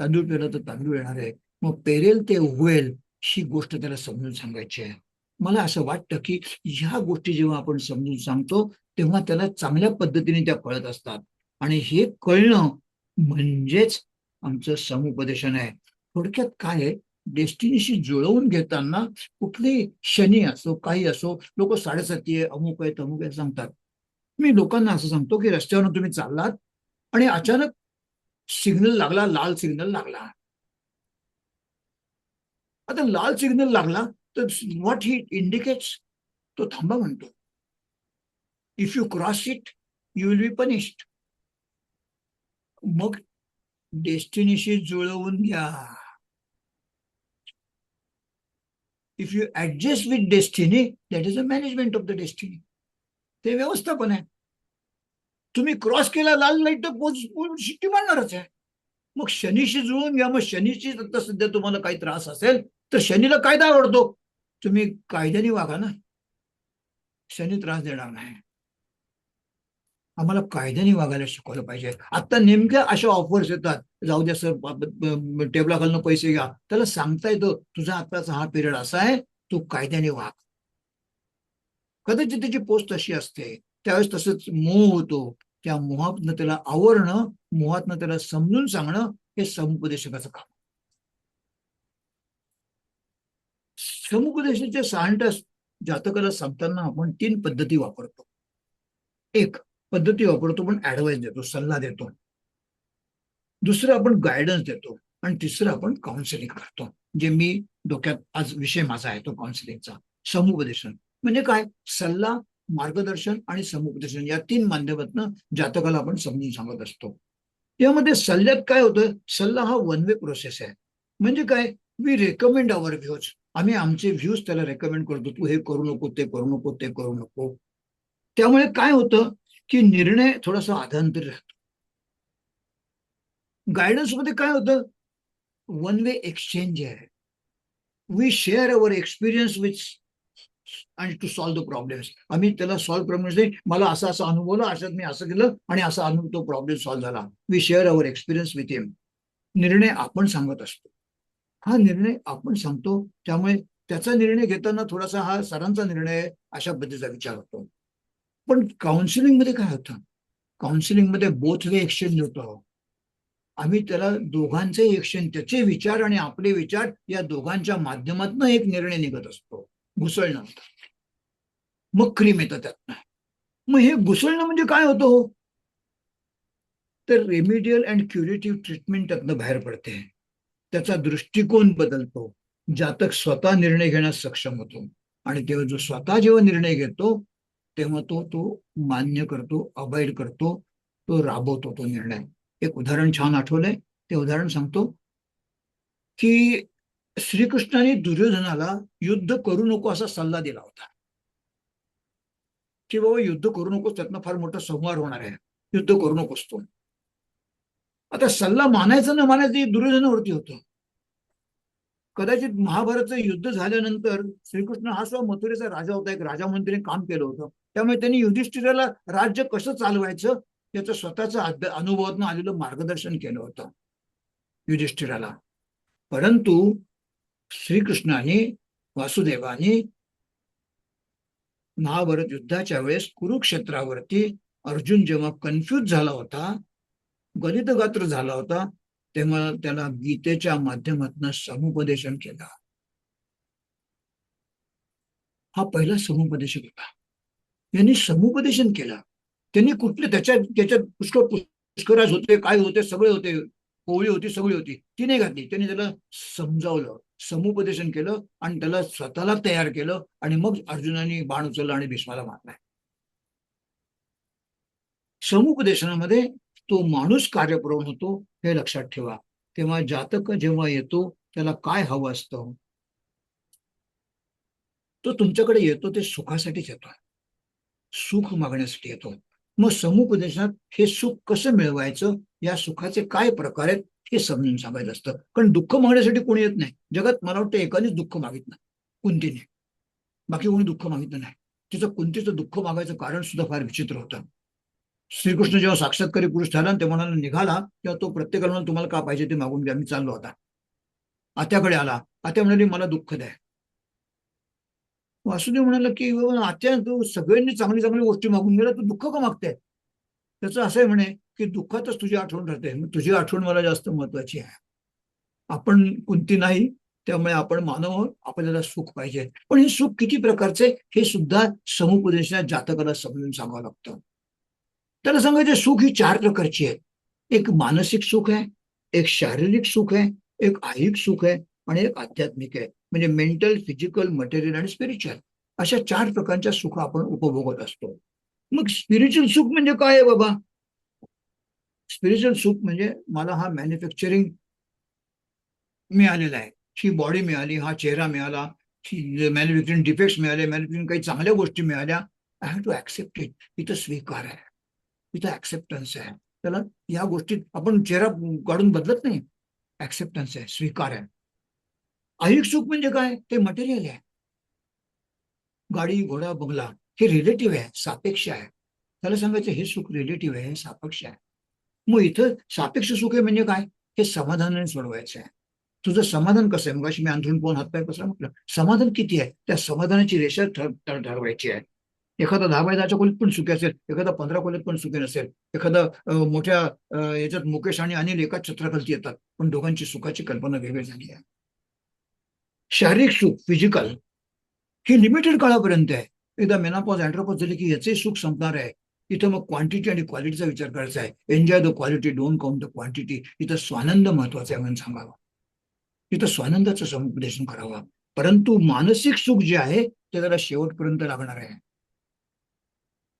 तांदूळ पेरलं तर तांदूळ येणार आहे. मग पेरेल ते उगवेल ही गोष्ट त्याला समजून सांगायची आहे. मला असं वाटतं की ह्या गोष्टी जेव्हा आपण समजून सांगतो तेव्हा त्याला चांगल्या पद्धतीने त्या कळत असतात. आणि हे कळणं म्हणजेच आमचं समुपदेशन आहे. थोडक्यात काय आहे, डेस्टिनीशी जुळवून घेताना कुठलेही शनी असो काही असो, लोक 7:30 आहे, अमुक आहे तमुक आहे सांगतात. मी लोकांना असं सांगतो की रस्त्यावरून तुम्ही चाललात आणि अचानक सिग्नल लागला, लाल सिग्नल लागला. आता लाल सिग्नल लागला तर व्हॉट ही इंडिकेट्स, तो थांबा म्हणतो. If you cross it you will be punished. मग डेस्टिनीशी जुळवून घ्या. If you adjust with destiny that is a management of the destiny. ते व्यवस्थापन आहे. तुम्ही क्रॉस केला लाल लाईट तर शिट्टी मारणारच आहे. मग शनीशी जुळून घ्या. मग शनीची आता सध्या तुम्हाला काही त्रास असेल तर शनीला कायदा आवडतो, तुम्ही कायद्याने वागा ना, शनी त्रास देणार नाही. आम्हाला कायद्याने वागायला शिकवलं पाहिजे. आता नेमक्या अशा ऑफर्स येतात, जाऊ द्या सर टेबलाखालनं पैसे घ्या, त्याला सांगता येतं तुझा आताचा हा पिरियड असा आहे, तू कायद्याने वाग. कदाचित त्याची पोस्ट तशी असते, त्यावेळेस तसंच मोह होतो. त्या मोहातनं त्याला आवरणं, मोहातनं त्याला समजून सांगणं हे समुपदेशकाचं काम. समुपदेशाच्या 6 जातकाला सांगताना आपण 3 पद्धती वापरतो. एक पद्धती वापरतो पण ऍडवाइस देतो, सल्ला देतो. दुसरं आपण गायडन्स देतो आणि तिसरं आपण काउन्सिलिंग करतो. जे मी डोक्यात आज विषय माझा आहे तो काउन्सिलिंगचा. समुपदेशन म्हणजे काय, सल्ला, मार्गदर्शन आणि समुपदेशन या 3 माध्यमातून जातकाला आपण समजून सांगत असतो. यामध्ये सल्ल्यात काय होतं, सल्ला हा वन वे प्रोसेस आहे. म्हणजे काय, वी रेकमेंड अवर व्ह्यूज. आम्ही आमचे व्ह्यूज त्याला रेकमेंड करतो, तू हे करू नको, ते करू नको, ते करू नको. त्यामुळे काय होतं की निर्णय थोडासा आधांतरी राहतो. गायडन्स मध्ये काय होतं, वन वे एक्सचेंज आहे. We share our experience with आणि टू सॉल्व्ह द प्रॉब्लेम्स. आम्ही त्याला सॉल्व्ह प्रॉब्लेम्स, मला असा असा अनुभवलं, अशात मी असं केलं आणि असा अनुभव तो प्रॉब्लेम सॉल्व्ह झाला. We share our experience with him. निर्णय आपण सांगत असतो, हा निर्णय आपण सांगतो. त्यामुळे त्याचा निर्णय घेताना थोडासा हा सरांचा निर्णय अशा पद्धतीचा विचार होतो. पण काउन्सिलिंग मध्ये काय होतं, काउन्सिलिंग मध्ये बोथ वे एक्सचेंज होतो. आम्ही त्याला दोघांचे एक्शन, त्याचे विचार आणि आपले विचार या दोघांच्या माध्यमातून एक निर्णय निघत असतो, घुसळणं. मग क्रीम येतं त्यातनं. मग हे घुसळणं म्हणजे काय होतं हो? तर रेमिडियल अँड क्युरेटिव्ह ट्रीटमेंट त्यातनं बाहेर पडते. त्याचा दृष्टिकोन बदलतो. जातक स्वतः निर्णय घेण्यास सक्षम होतो. आणि तेव्हा जो स्वतः जेव्हा निर्णय घेतो तेव्हा तो तो मान्य करतो, अवॉइड करतो, तो राबवतो तो निर्णय. एक उदाहरण छान आठवलंय, ते उदाहरण सांगतो की श्रीकृष्णाने दुर्योधनाला युद्ध करू नको असा सल्ला दिला होता की बाबा युद्ध करू नकोस, त्यातनं फार मोठा संहार होणार आहे, युद्ध करू नकोस तो. आता सल्ला मानायचं न मानायचं हे दुर्योधनावरती होतं. कदाचित महाभारतचं युद्ध झाल्यानंतर श्रीकृष्ण हा सुद्धा मथुरेचा राजा होता, एक राजा म्हणून त्याने काम केलं होतं. त्यामुळे त्यांनी युधिष्ठिराला राज्य कसं चालवायचं याचं स्वतःचं अनुभवातून आलेलं मार्गदर्शन केलं होतं युधिष्ठिराला. परंतु श्रीकृष्णाने, वासुदेवाने महाभारत युद्धाच्या वेळेस कुरुक्षेत्रावरती अर्जुन जेव्हा कन्फ्यूज झाला होता, गलितगात्र झाला होता, तेव्हा त्याला गीतेच्या माध्यमातून समुपदेशन केलं. हा पहिला समुपदेशक होता. यांनी समुपदेशन केलं. त्यांनी कुठले त्याच्यात पुष्कराज होते, काय होते, सगळे होते, कोवळी होती, सगळी होती, ती नाही घातली. त्यांनी त्याला समजावलं, समुपदेशन केलं आणि त्याला स्वतःला तयार केलं. आणि मग अर्जुनाने बाण उचलला आणि भीष्माला मारलाय. समुपदेशनामध्ये तो माणूस कार्यप्रवण होतो, हे लक्षात ठेवा. तेव्हा जातक जेव्हा येतो त्याला काय हवं असतं, तो तुमच्याकडे येतो ते सुखासाठीच येतो, सुख मागण्यासाठी येतो. मग समुपदेशनात हे सुख कसं मिळवायचं, या सुखाचे काय प्रकार आहेत हे समजून सांगायचं असतं. कारण दुःख मागण्यासाठी कोणी येत नाही जगात. मला वाटतं एकानेच दुःख मागितलं, कुंतीने. बाकी कोणी दुःख मागितलं नाही. तिचं कुंतीचं दुःख मागायचं कारण सुद्धा फार विचित्र होतं. श्रीकृष्ण जेव्हा साक्षात्कारी पुरुष झाला ते म्हणाला निघाला, तेव्हा तो प्रत्येकाला म्हणाला तुम्हाला का पाहिजे ते मागून घ्या, मी चाललो आता. आत्याकडे आला, आत्या म्हणाली मला दुःख द्या. वासुदेव म्हणाला की आत्या तू सगळ्यांनी चांगली चांगली गोष्टी मागून गेला, तू दुःख का मागते. त्याचं असं आहे म्हणे की दुःखातच तुझी आठवण राहते, तुझी आठवण मला जास्त महत्वाची आहे. आपण कुंती नाही, त्यामुळे आपण मानव आहोत, आपल्याला सुख पाहिजे. पण हे सुख किती प्रकारचे हे सुद्धा समुपदेशनात जातकाला समजून सांगावं लागतं. त्याला सांगायचं सुख ही 4 प्रकारची आहे. एक मानसिक सुख आहे, एक शारीरिक सुख आहे, एक ऐहिक सुख आहे आणि एक आध्यात्मिक आहे. म्हणजे मेंटल, फिजिकल, मटेरियल आणि स्पिरिच्युअल, अशा 4 प्रकारच्या सुख आपण उपभोगत असतो. मग स्पिरिच्युअल सुख म्हणजे काय आहे बाबा? स्पिरिच्युअल सुख म्हणजे मला हा मॅन्युफॅक्चरिंग मिळालेला आहे, ही बॉडी मिळाली, हा चेहरा मिळाला, मॅन्युफॅक्चरिंग डिफेक्ट्स मिळाले, मॅन्युफॅक्चरिंग काही चांगल्या गोष्टी मिळाल्या, I have to accept it. इथं स्वीकार आहे, इथं ऍक्सेप्टन्स आहे. त्याला या गोष्टीत आपण चेहरा काढून बदलत नाही, ऍक्सेप्टन्स आहे, स्वीकार आहे. ऐहिक सुख म्हणजे काय? ते मटेरियल आहे. गाडी, घोडा, बंगला हे रिलेटिव्ह आहे, सापेक्ष आहे. त्याला सांगायचं हे सुख रिलेटिव्ह आहे, सापेक्ष आहे. मग इथं सापेक्ष सुख आहे म्हणजे काय? हे समाधानाने सोडवायचं आहे. तुझं समाधान कसं आहे? मग मी अंथरून पाहून हातपाय कसं म्हटलं, समाधान किती आहे त्या समाधानाची रेषा ठरवायची आहे. एखादा 10 बाय 10च्या खोलीत पण सुखी असेल, एखादा 15 खोलीत पण सुखी नसेल, एखादा मोठ्या याच्यात मुकेश आणि अनिल एकाच छत्राखालती येतात, पण दोघांची सुखाची कल्पना वेगळी झाली आहे. शारीरिक सुख, फिजिकल, ही लिमिटेड काळापर्यंत आहे. एकदा मेनापॉज, अँड्रोपॉज झाली की याचे सुख संपणार आहे. इथं मग क्वांटिटी आणि क्वालिटीचा विचार करायचा आहे. Enjoy the quality, don't count the quantity. इथं स्वानंद महत्वाचा आहे म्हणून सांगावा, इथं स्वानंदाचं समुपदेशन करावं. परंतु मानसिक सुख जे आहे ते त्याला शेवटपर्यंत लागणार आहे.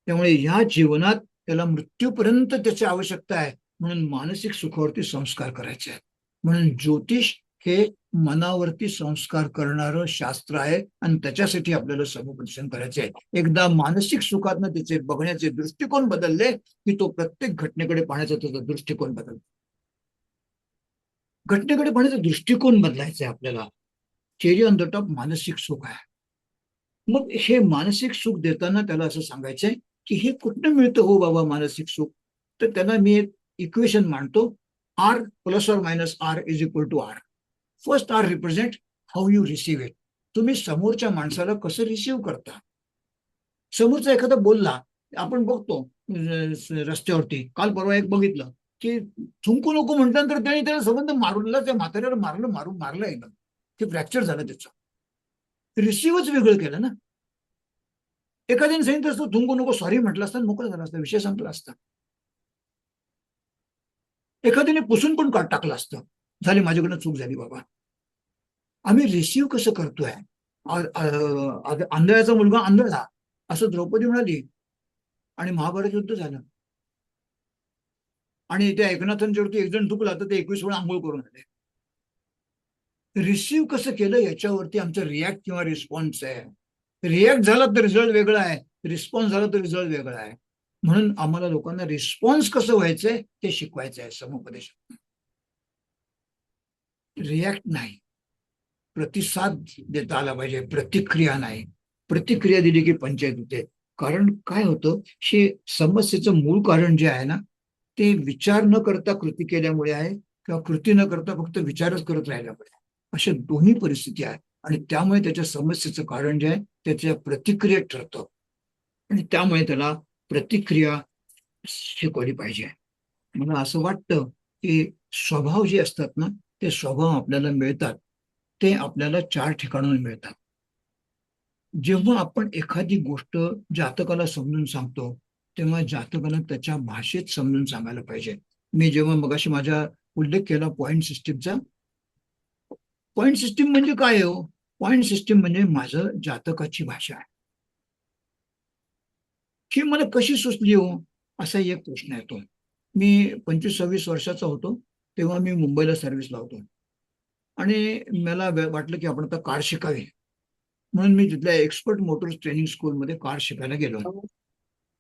त्यामुळे या जीवनात त्याला मृत्यूपर्यंत त्याची आवश्यकता आहे. म्हणून मानसिक सुखावरती संस्कार करायचे आहेत. म्हणून ज्योतिष हे मनावरती संस्कार करणारं शास्त्र आहे आणि त्याच्यासाठी आपल्याला समुपदेशन करायचे आहे. एकदा मानसिक सुखातनं त्याचे बघण्याचे दृष्टिकोन बदलले की तो प्रत्येक घटनेकडे पाहण्याचा त्याचा दृष्टिकोन बदलतो. घटनेकडे पाहण्याचा दृष्टिकोन बदलायचा आहे आपल्याला. चेरी ऑन द टॉप मानसिक सुख आहे. मग हे मानसिक सुख देताना त्याला असं सांगायचंय की हे कुठनं मिळतं हो बाबा मानसिक सुख. तर त्यांना मी एक इक्वेशन मांडतो, R plus or minus R is equal to R. First R represent how you receive it. तुम्ही समोरच्या माणसाला कसं रिसीव्ह करता. समोरचा एखादा बोलला, आपण बघतो रस्त्यावरती, काल परवा एक बघितलं, की थुंकू नको म्हटल्यानंतर त्याने त्याला संबंध मारूनला, त्या म्हाताऱ्याला मारलं एकदम, ते फ्रॅक्चर झालं त्याचं. रिसिव्हच वेगळं केलं ना. एखाद्याने सांगितलं असतं थुंकू नको, सॉरी म्हटलं असतं, मोकळं झालं असतं, विषय संपला असता. एखाद्याने पुसून पण टाकलं असतं, झाली माझ्याकडनं चूक झाली बाबा. आम्ही रिसिव्ह कसं करतोय. आंधळ्याचा मुलगा आंधळा असं द्रौपदी म्हणाली आणि महाभारत युद्ध झालं. आणि त्या एकनाथांच्यावरती एक जण दुखला तर ते 21 वेळा आंघोळ करून आले. रिसिव्ह कसं केलं याच्यावरती आमचं रिॲक्ट किंवा रिस्पॉन्स आहे. रिॲक्ट झाला तर रिझल्ट वेगळा आहे, रिस्पॉन्स झाला तर रिझल्ट वेगळा आहे. म्हणून आम्हाला लोकांना रिस्पॉन्स कसं व्हायचंय ते शिकवायचं आहे समुपदेश. रिॲक्ट नाही, प्रतिसाद देता आला पाहिजे, प्रतिक्रिया नाही. प्रतिक्रिया दिली की पंचायत होते. कारण काय होतं, हे समस्येचं मूळ कारण जे आहे ना, ते विचार न करता कृती केल्यामुळे आहे, किंवा कृती न करता फक्त विचारच करत राहिल्यामुळे. अशा दोन्ही परिस्थिती आहे. आणि त्यामुळे त्याच्या समस्येचं कारण जे आहे त्याच्या प्रतिक्रियेत ठरतं. आणि त्यामुळे त्याला प्रतिक्रिया शिकवली पाहिजे. मला असं वाटतं की स्वभाव जे असतात ना, ते स्वभाव आपल्याला मिळतात, ते आपल्याला 4 ठिकाणाहून मिळतात. जेव्हा आपण एखादी गोष्ट जातकाला समजून सांगतो, तेव्हा जातकाला त्याच्या भाषेत समजून सांगायला पाहिजे. मी जेव्हा मगाशी माझा उल्लेख केला पॉइंट सिस्टीमचा, पॉइंट सिस्टीम म्हणजे काय हो? पॉइंट सिस्टीम म्हणजे माझं जातकाची भाषा आहे. ही मला कशी सुचली हो, असा एक प्रश्न येतो. मी 25-26 वर्षाचा होतो तेव्हा मी मुंबईला सर्व्हिसला होतो. आणि मला वाटलं की आपण आता कार शिकावी, म्हणून मी तिथल्या एक्सपर्ट मोटर्स ट्रेनिंग स्कूलमध्ये कार शिकायला गेलो.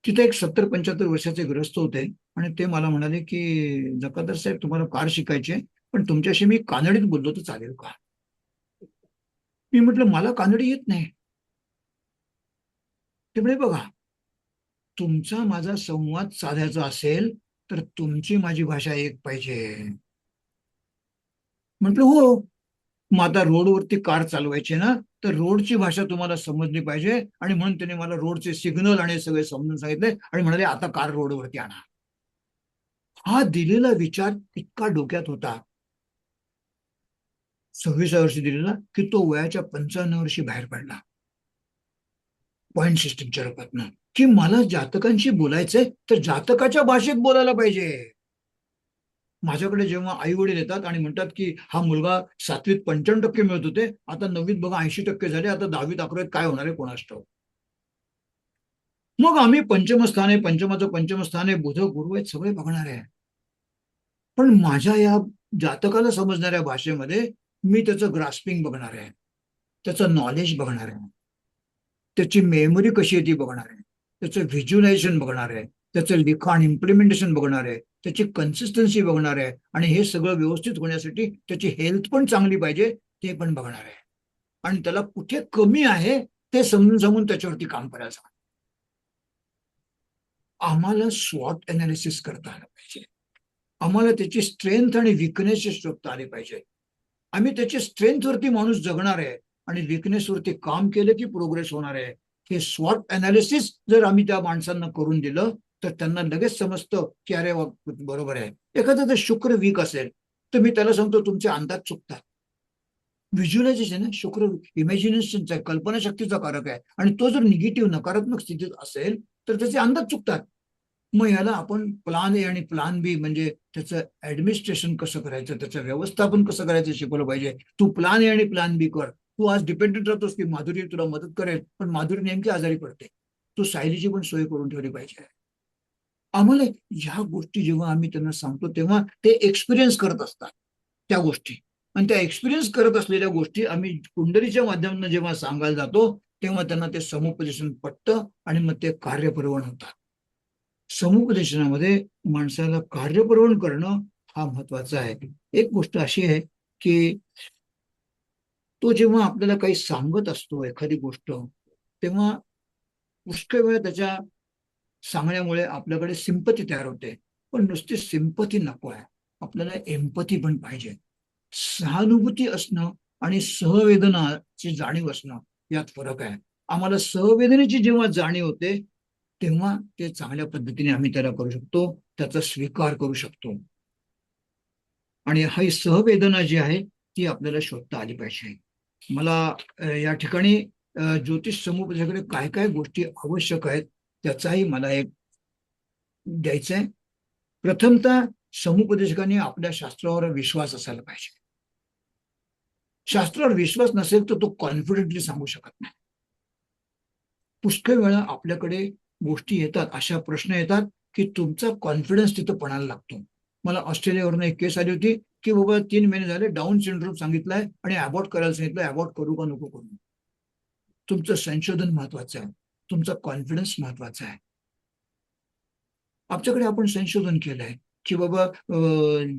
तिथे एक 70-75 वर्षाचे गृहस्थ होते आणि ते मला म्हणाले की जकादार साहेब, तुम्हाला कार शिकायची आहे, पण तुमच्याशी मी कानडीत बोललो तर चालेल का? मी म्हटलं मला कानडी येत नाही. ते म्हणे बघा, तुमचा माझा संवाद साधायचा असेल तर तुमची माझी भाषा एक पाहिजे. म्हटलं हो. मग आता रोडवरती कार चालवायची ना, तर रोडची भाषा तुम्हाला समजली पाहिजे. आणि म्हणून त्याने मला रोडचे सिग्नल आणि सगळे समजून सांगितले आणि म्हणाले आता कार रोडवरती आणा. हा दिलेला विचार इतका डोक्यात होता 26व्या वर्षी दिलेला, की तो वयाच्या 55 वर्षी बाहेर पडला पॉइंट सिस्टीमच्या रूपातनं. की मला जातकांशी बोलायचंय तर जातकाच्या भाषेत बोलायला पाहिजे. माझ्याकडे जेव्हा आई वडील येतात आणि म्हणतात की हा मुलगा 7वीत 95% मिळत होते, आता 9वीत बघा 80% झाले, आता 10वीत 11वीत काय होणार आहे कोणास ठाऊक. मग आम्ही पंचमस्थाने, पंचमाचं पंचमस्थाने, बुध गुरु आहेत सगळे बघणार आहे. पण माझ्या या जातकाला समजणाऱ्या भाषेमध्ये मी त्याचं ग्रास्पिंग बघणार आहे, त्याचं नॉलेज बघणार आहे, त्याची मेमरी कशी आहे ती बघणार आहे, त्याचं व्हिज्युअलायझेशन बघणार आहे, त्याचं लिखाण इम्प्लिमेंटेशन बघणार आहे, त्याची कन्सिस्टन्सी बघणार आहे. आणि हे सगळं व्यवस्थित होण्यासाठी त्याची हेल्थ पण चांगली पाहिजे ते पण बघणार आहे. आणि त्याला कुठे कमी आहे ते समजून समजून त्याच्यावरती काम करायचं. आम्हाला स्वॉट अनालिसिस करता आलं पाहिजे. आम्हाला त्याची स्ट्रेंथ आणि विकनेसेस शोधता आले पाहिजे. आम्ही त्याच्या स्ट्रेंथवरती माणूस जगणार आहे आणि विकनेसवरती काम केलं की प्रोग्रेस होणार आहे. हे स्वॉट अनालिसिस जर आम्ही त्या माणसांना करून दिलं तर त्यांना लगेच समजतं की अरे बरोबर आहे. एखादा जर शुक्र वीक असेल तर मी त्याला सांगतो तुमचे अंदाज चुकतात. व्हिज्युअलायझेशन आहे, शुक्र इमॅजिनेशनचा कल्पनाशक्तीचा कारक आहे. आणि तो जर निगेटिव्ह नकारात्मक स्थितीत असेल तर त्याचे अंदाज चुकतात. मग याला आपण प्लान ए आणि प्लान बी म्हणजे त्याचं ऍडमिनिस्ट्रेशन कसं करायचं, त्याचं व्यवस्थापन कसं करायचं शिकवलं पाहिजे. तू प्लान ए आणि प्लान बी कर. तू आज डिपेंडेंट राहतोस की माधुरी तुला मदत करेल, पण माधुरी नेमकी आजारी पडते, तू सायलीची पण सोय करून ठेवली पाहिजे. आम्हाला ह्या गोष्टी जेव्हा आम्ही त्यांना सांगतो तेव्हा ते एक्सपिरियन्स करत असतात त्या गोष्टी. आणि त्या एक्सपिरियन्स करत असलेल्या गोष्टी आम्ही कुंडलीच्या माध्यमातून जेव्हा सांगायला जातो तेव्हा त्यांना ते समुपदेशन पटतं आणि मग ते कार्यप्रवण होतात. समुपदेशनामध्ये माणसाला कार्यप्रवण करणं हा महत्वाचा आहे. एक गोष्ट अशी आहे की तो जेव्हा आपल्याला काही सांगत असतो एखादी गोष्ट, तेव्हा पुष्कळ वेळ त्याच्या सांगण्यामुळे आपल्याकडे सिंपती तयार होते. पण नुसती सिंपती नको आहे, आपल्याला एम्पथी पण पाहिजे. सहानुभूती असणं आणि सहवेदनाची जाणीव असणं यात फरक आहे. आम्हाला सहवेदनेची जेव्हा जाणीव होते तेव्हा ते चांगल्या पद्धतीने आम्ही त्याला करू शकतो. त्याचा स्वीकार करू शकतो. आणि ही सहवेदना जी आहे ती आपल्याला शोधता आली पाहिजे. मला या ठिकाणी ज्योतिष समुपदेशाकडे काय काय गोष्टी आवश्यक आहेत त्याचाही मला एक द्यायचं आहे. प्रथमतः समुपदेशकांनी आपल्या शास्त्रावर विश्वास असायला पाहिजे. शास्त्रावर विश्वास नसेल तर तो कॉन्फिडेंटली सांगू शकत नाही. पुष्कळ वेळा आपल्याकडे गोष्टी येतात, अशा प्रश्न येतात की तुमचा कॉन्फिडन्स तिथं पणाला लागतो. मला ऑस्ट्रेलियावरून एक केस आली होती की बाबा 3 महिने झाले डाऊन सिंड्रोम सांगितलाय आणि अबॉर्ट करायला सांगितलं, अबॉर्ट करू का नको करू. तुमचं संशोधन महत्वाचं आहे, तुमचा कॉन्फिडन्स महत्वाचा आहे. आमच्याकडे आपण संशोधन केलंय की बाबा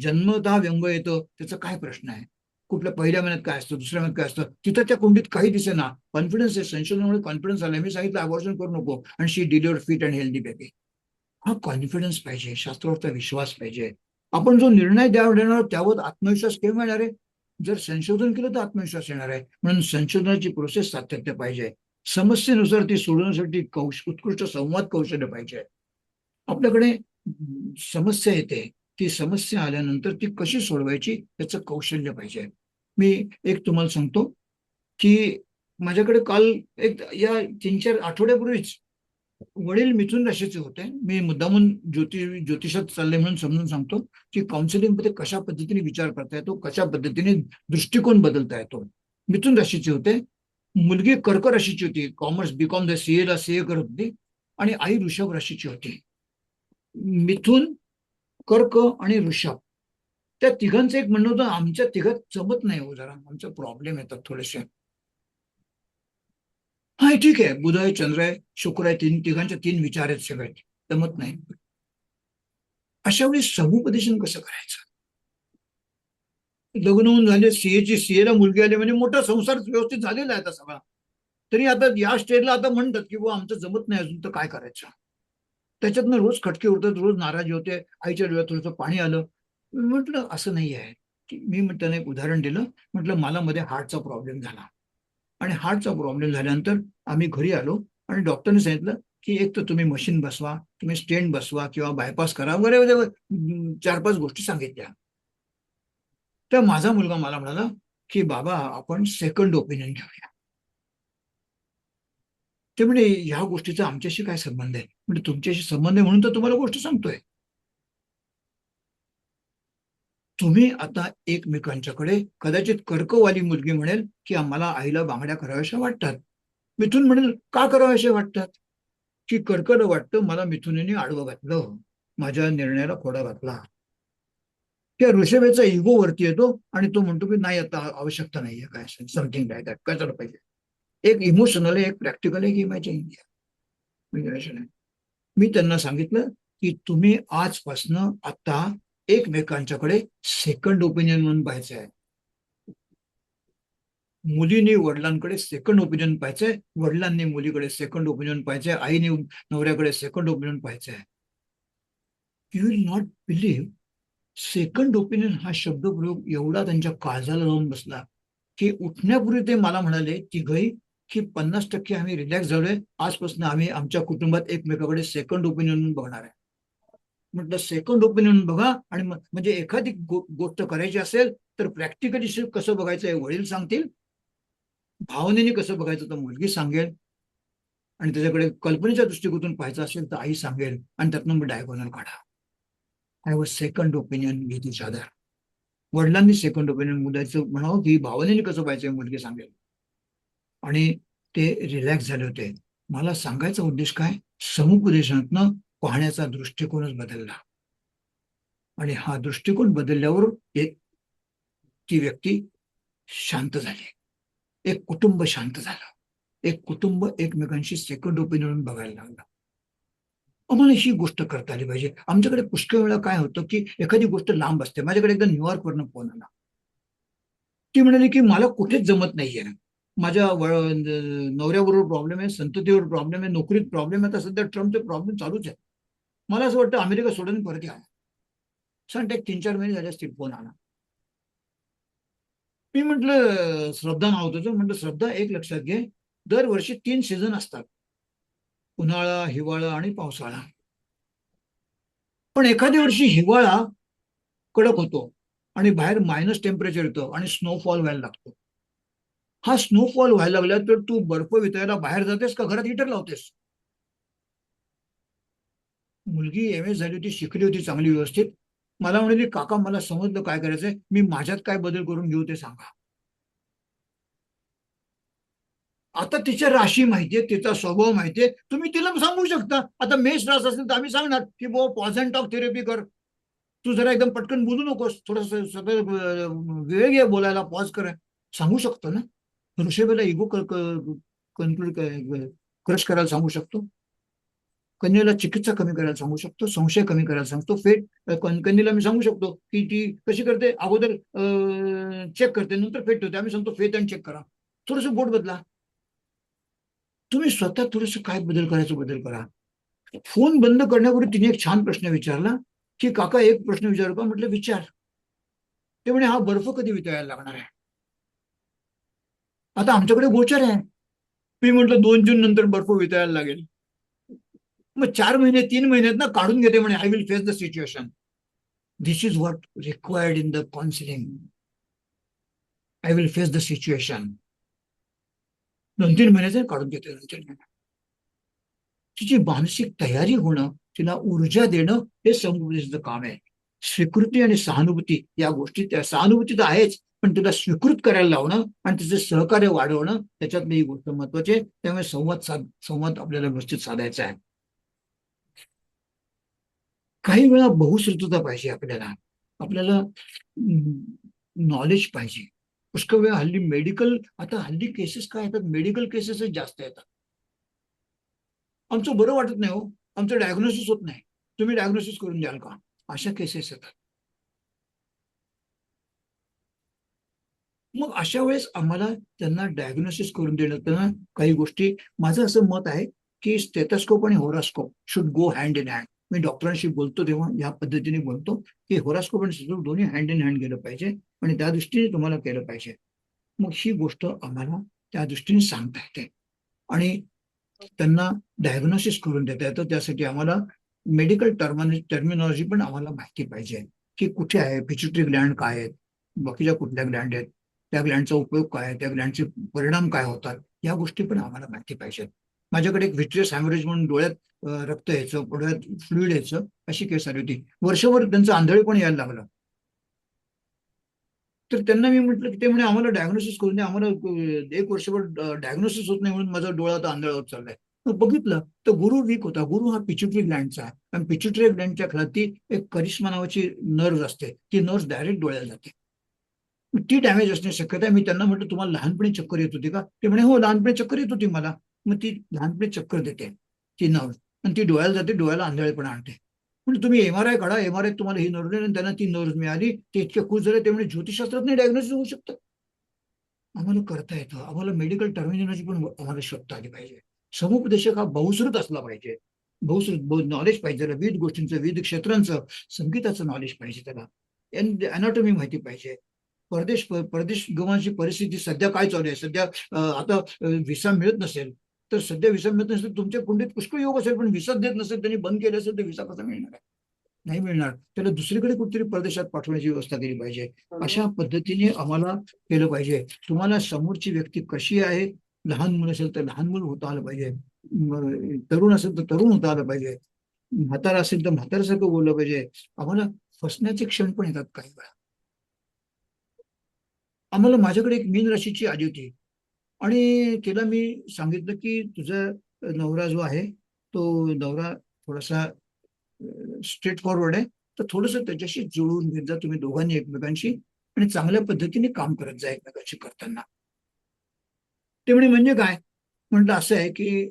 जन्मतः व्यंग येतं त्याचा काय प्रश्न आहे, कुठल्या पहिल्या महिन्यात काय असतं, दुसऱ्या महिन्यात काय असतं, तिथं त्या कुंडीत काही दिसेना. कॉन्फिडन्स आहे, संशोधनामुळे कॉन्फिडन्स आलाय. मी सांगितलं अबॉर्शन करू नको आणि she delivered fit and healthy baby. हा कॉन्फिडन्स पाहिजे, शास्त्रावरचा विश्वास पाहिजे. आपण जो निर्णय देणार त्यावर आत्मविश्वास केव्हा येणार आहे, जर संशोधन केलं तर आत्मविश्वास येणार आहे. म्हणून संशोधनाची प्रोसेस सातत्य पाहिजे. समस्येनुसार ती सोडवण्यासाठी उत्कृष्ट संवाद कौशल्य पाहिजे. आपल्याकडे समस्या येते, ती समस्या आल्यानंतर ती कशी सोडवायची याचं कौशल्य पाहिजे. मी एक तुम्हाला सांगतो की माझ्याकडे काल एक या 3-4 आठवड्यापूर्वीच वडील मिथुन राशीचे होते. मी मुद्दामून ज्योतिषात चालले म्हणून समजून सांगतो की काउन्सिलिंग मध्ये कशा पद्धतीने विचार करता येतो, कशा पद्धतीने दृष्टिकोन बदलता येतो. मिथुन राशीचे होते, मुलगी कर्क राशीची होती, कॉमर्स बीकॉम सीए ला सीए करत होती, आणि आई वृषभ राशीची होती. मिथुन, कर्क आणि वृषभ त्या तिघांचं एक म्हणणं होतं, आमच्या तिघात जमत नाही हो, जरा आमचा प्रॉब्लेम येतात थोडेसे. हा ठीक आहे, बुध आहे, चंद्र आहे, शुक्र आहे, तिघांच्या 3 विचार आहेत, सगळे जमत नाही. अशा वेळी समुपदेशन कसं करायचं. लग्न होऊन झाले, सीएला मुलगी आली म्हणजे मोठा संसार व्यवस्थित झालेला आहे आता सगळा. तरी आता या स्टेजला आता म्हणतात की बुवा आमचं जमत नाही अजून, तर काय करायचं. त्याच्यातनं रोज खटके उडतात, रोज नाराजी होते, आईच्या डोळ्यात थोडंसं पाणी आलं. म्हटलं असं नाही आहे. की मी त्यांना एक उदाहरण दिलं, म्हटलं मला मध्ये हार्टचा प्रॉब्लेम झाला आणि हार्टचा प्रॉब्लेम झाल्यानंतर आम्ही घरी आलो आणि डॉक्टरने सांगितलं की एक तर तुम्ही मशीन बसवा, तुम्ही स्टेंट बसवा किंवा बायपास करा वगैरे 4-5 गोष्टी सांगितल्या. तर माझा मुलगा मला म्हणाला की बाबा आपण सेकंड ओपिनियन घेऊया. ते म्हणजे ह्या गोष्टीचा आमच्याशी काय संबंध आहे. म्हणजे तुमच्याशी संबंध आहे म्हणून तर तुम्हाला गोष्ट सांगतोय. तुम्ही आता एकमेकांच्याकडे, कदाचित कर्कवाली मुलगी म्हणेल की आम्हाला आईला बांगड्या कराव्याशा वाटतात. मिथुन म्हणेल का कराव्याशा वाटतात, की कर्कला वाटतं मला मिथुनीने आडवं घातलं, माझ्या निर्णयाला खोडा घातला. त्या ऋषभेचा इगो वरती येतो आणि तो म्हणतो की नाही आता आवश्यकता नाहीये, काय समथिंग लाईक दॅट, काय झालं पाहिजे. एक इमोशनल आहे, एक प्रॅक्टिकल आहे, एक इमॅजिन आहे. मी त्यांना सांगितलं की तुम्ही आजपासनं आता एकमेकांच्याकडे सेकंड ओपिनियन म्हणून पाहायचं आहे. मुलीने वडिलांकडे सेकंड ओपिनियन पाहायचंय, वडिलांनी मुलीकडे सेकंड ओपिनियन पाहायचंय, आईने नवऱ्याकडे सेकंड ओपिनियन पाहायचंय. You will not believe, second opinion हा शब्दप्रयोग एवढा त्यांच्या काळजाला लावून बसला की उठण्यापूर्वी ते मला म्हणाले तिघही की 50% आम्ही रिलॅक्स झालोय, आजपासून आम्ही आमच्या कुटुंबात एकमेकाकडे सेकंड ओपिनियन बघणार आहे. म्हटलं सेकंड ओपिनियन बघा, आणि म्हणजे एखादी गोष्ट करायची असेल तर प्रॅक्टिकली कसं बघायचं हे वडील सांगतील, भावनेने कसं बघायचं तर मुलगी सांगेल, आणि त्याच्याकडे कल्पनेच्या दृष्टिकोनातून पाहायचं असेल तर आई सांगेल, आणि त्यातनं मग डायगोनल काढा. I was second opinion with each other. वडिलांनी सेकंड ओपिनियन मुलाचं म्हणावं की भावनेने कसं पाहिजे मुलगी सांगेल, आणि ते रिलॅक्स झाले होते. मला सांगायचा उद्देश काय, समुपदेशनातनं पाहण्याचा दृष्टिकोनच बदलला, आणि हा दृष्टिकोन बदलल्यावर एक ती व्यक्ती शांत झाली, एक कुटुंब शांत झालं, एक कुटुंब एकमेकांशी सेकंड ओपिनियन बघायला लागलं. आम्हाला ही गोष्ट करता आली पाहिजे. आमच्याकडे पुष्कळ वेळा काय होतं की एखादी गोष्ट लांब असते. माझ्याकडे एकदा न्यूयॉर्कवरनं फोन आला. ती म्हणाली की मला कुठेच जमत नाहीये, माझ्या नवऱ्याबरोबर प्रॉब्लेम आहे, संततीवर प्रॉब्लेम आहे, नोकरीत प्रॉब्लेम आहे, आता सध्या ट्रम्पचे प्रॉब्लेम चालूच आहे, मला असं वाटतं अमेरिका सोडून परत या. सांगते 3-4 महिने झाले असतील फोन आला. मी म्हटलं श्रद्धा नाव होतं, म्हटलं श्रद्धा एक लक्षात घे, दरवर्षी 3 सीझन असतात, उन्हाळा, हिवाळा आणि पावसाळा. पण एखाद्या वर्षी हिवाळा कडक होतो आणि बाहेर मायनस टेम्परेचर येतं आणि स्नोफॉल व्हायला लागतो. हा स्नोफॉल व्हायला लागला तर तू बर्फ वितळायला बाहेर जातेस का घरात हिटर लावतेस? मुलगी एम एस झाली होती, शिकली होती चांगली व्यवस्थित. मला म्हणाली, काका मला समजलं काय करायचंय, मी माझ्यात काय बदल करून घेऊ ते सांगा. आता तिच्या राशी माहितीये, तिचा स्वभाव माहितीये, तुम्ही तिला सांगू शकता. आता मेष रास असेल तर आम्ही सांगणार की बो पॉज अँड टॉक थेरपी कर. तू जरा एकदम पटकन बोलू नकोस, थोडस सगळं वेळ घे बोलायला, पॉज कर. सांगू शकतो ना. ऋषभला इगो कन्क्लूड क्रश करायला सांगू शकतो. कन्येला चिकित्सा कमी करायला सांगू शकतो, संशय कमी करायला सांगतो. कन्येला मी सांगू शकतो की ती कशी करते, अगोदर चेक करते नंतर फेट होते. आम्ही सांगतो फेट अँड चेक करा, थोडस बोट बदला. तुम्ही स्वतः थोडस काय बदल करायचं बदल करा. फोन बंद करण्यापूर्वी तिने एक छान प्रश्न विचारला की काका एक प्रश्न विचारू का? म्हटलं विचार. ते म्हणे हा बर्फ कधी वितळायला लागणार आहे? आता आमच्याकडे गोचर आहे. मी म्हटलं 2 जून नंतर बर्फ वितळायला लागेल. मग 4 महिने 3 महिन्यात ना काढून घेते म्हणे. I will face the situation. This is what required in the counselling. I will face the situation. 2-3 महिन्याचे काढून घेते 2-3 महिन्यात. तिची मानसिक तयारी होणं, तिला ऊर्जा देणं हे समुपदेशाचं काम आहे. स्वीकृती आणि सहानुभूती या गोष्टी, त्या सहानुभूती तर आहेच, पण तिला स्वीकृत करायला लावणं आणि तिचं सहकार्य वाढवणं त्याच्यातली ही गोष्ट महत्वाची आहे. त्यामुळे संवाद आपल्याला व्यवस्थित साधायचा आहे. काही वेळा बहुश्रुतता पाहिजे आपल्याला. आपल्याला नॉलेज पाहिजे. पुष्कळ वेळा हल्ली आता हल्ली केसेस काय येतात, मेडिकल केसेसच जास्त येतात. आमचं बरं वाटत नाही हो, आमचं डायग्नोसिस होत नाही, तुम्ही डायग्नोसिस करून द्याल का? अशा केसेस येतात. मग अशा वेळेस आम्हाला त्यांना डायग्नोसिस करून देणं, त्यांना काही गोष्टी, माझं असं मत आहे की स्टेथोस्कोप आणि horoscope should go hand in hand. मी डॉक्टरांशी बोलतो तेव्हा या पद्धतीने बोलतो की होरास्कोप आणि स्टेथोस्कोप दोन्ही हँड इन हँड गेलं पाहिजे आणि त्या दृष्टीने तुम्हाला केलं पाहिजे. मग ही गोष्ट आम्हाला त्या दृष्टीने सांगता येते आणि त्यांना डायग्नोसिस करून देता येतं. त्यासाठी आम्हाला मेडिकल टर्मिनॉलॉजी पण आम्हाला माहिती पाहिजे की कुठे आहे, पिच्युटरी ग्लँड काय आहेत, बाकीच्या कुठल्या ग्लँड आहेत, त्या ग्लँडचा उपयोग काय आहे, त्या ग्लँडचे परिणाम काय होतात, या गोष्टी पण आम्हाला माहिती पाहिजेत. माझ्याकडे एक व्हिट्रियस हॅमरेज म्हणून डोळ्यात रक्त यायचं, डोळ्यात फ्लुइड यायचं, अशी केस आली होती. वर्षभर त्यांचं आंधळे पण यायला लागलं. तर त्यांना मी म्हटलं की ते म्हणे आम्हाला डायग्नोसिस करून द्या. आम्हाला 1 वर्षभर डायग्नोसिस होत नाही म्हणून माझा डोळा आता आंधळा होत चाललाय. मग बघितलं तर गुरु वीक होता. गुरु हा पिच्युटरी ग्लँडचा आहे आणि पिच्युटरी ग्लँडच्या खाली एक करिश्मा नावाची नर्व असते, ती नर्व डायरेक्ट डोळ्याला जाते. ती डॅमेज असण्याची शक्यता आहे. मी त्यांना म्हटलं तुम्हाला लहानपणी चक्कर येत होती का? ते म्हणे हो लहानपणी चक्कर येत होती मला. मग ती लहानपणी चक्कर देते ती नर्व आणि ती डोळ्याला जाते, डोळ्याला आंधळेपणा आणते. म्हणजे तुम्ही एमआरआय काढा, एमआरआय तुम्हाला ही नर्व आणि त्यांना ती नर्व मिळाली. ते इतके खुश झाले, ते म्हणजे ज्योतिषशास्त्रात नाही डायग्नोसिस होऊ शकतं. आम्हाला करता येतं. आम्हाला मेडिकल टर्मिनॉलॉजी पण आम्हाला शोधता आली पाहिजे. समुपदेशक हा बहुश्रुत असला पाहिजे. बहुश्रुत नॉलेज पाहिजे त्याला, विविध गोष्टींचं, विविध क्षेत्रांचं, संगीताचं नॉलेज पाहिजे त्याला. अनाटॉमी माहिती पाहिजे. परदेश गमनाची परिस्थिती सध्या काय चालू आहे, सध्या आता व्हिसा मिळत नसेल तर, सध्या व्हिसा मिळत नसेल, तुमच्या कुंडीत पुष्कळ योग असेल पण व्हिसा देत नसेल, त्यांनी बंद केले असेल तर व्हिसा कसा मिळणार आहे? नाही मिळणार. त्याला दुसरीकडे कुठेतरी परदेशात पाठवण्याची व्यवस्था केली पाहिजे. अशा पद्धतीने आम्हाला केलं पाहिजे. तुम्हाला समोरची व्यक्ती कशी आहे, लहान मुलं असेल तर लहान मुलं होता आलं पाहिजे, तरुण असेल तर तरुण होता आलं पाहिजे, म्हातारा असेल तर म्हाताऱ्यासारखं बोललं पाहिजे. आम्हाला फसण्याचे क्षण पण येतात काही वेळा. आम्हाला माझ्याकडे एक मीन राशीची आली होती आणि तिला मी सांगितलं की तुझा नवरा जो आहे तो नवरा थोडासा स्ट्रेट फॉरवर्ड आहे, तर थोडस त्याच्याशी जुळवून घेत जा तुम्ही दोघांनी एकमेकांशी आणि चांगल्या पद्धतीने काम करत जा एकमेकांशी करताना. ते म्हणे म्हणजे काय? म्हटलं असं आहे की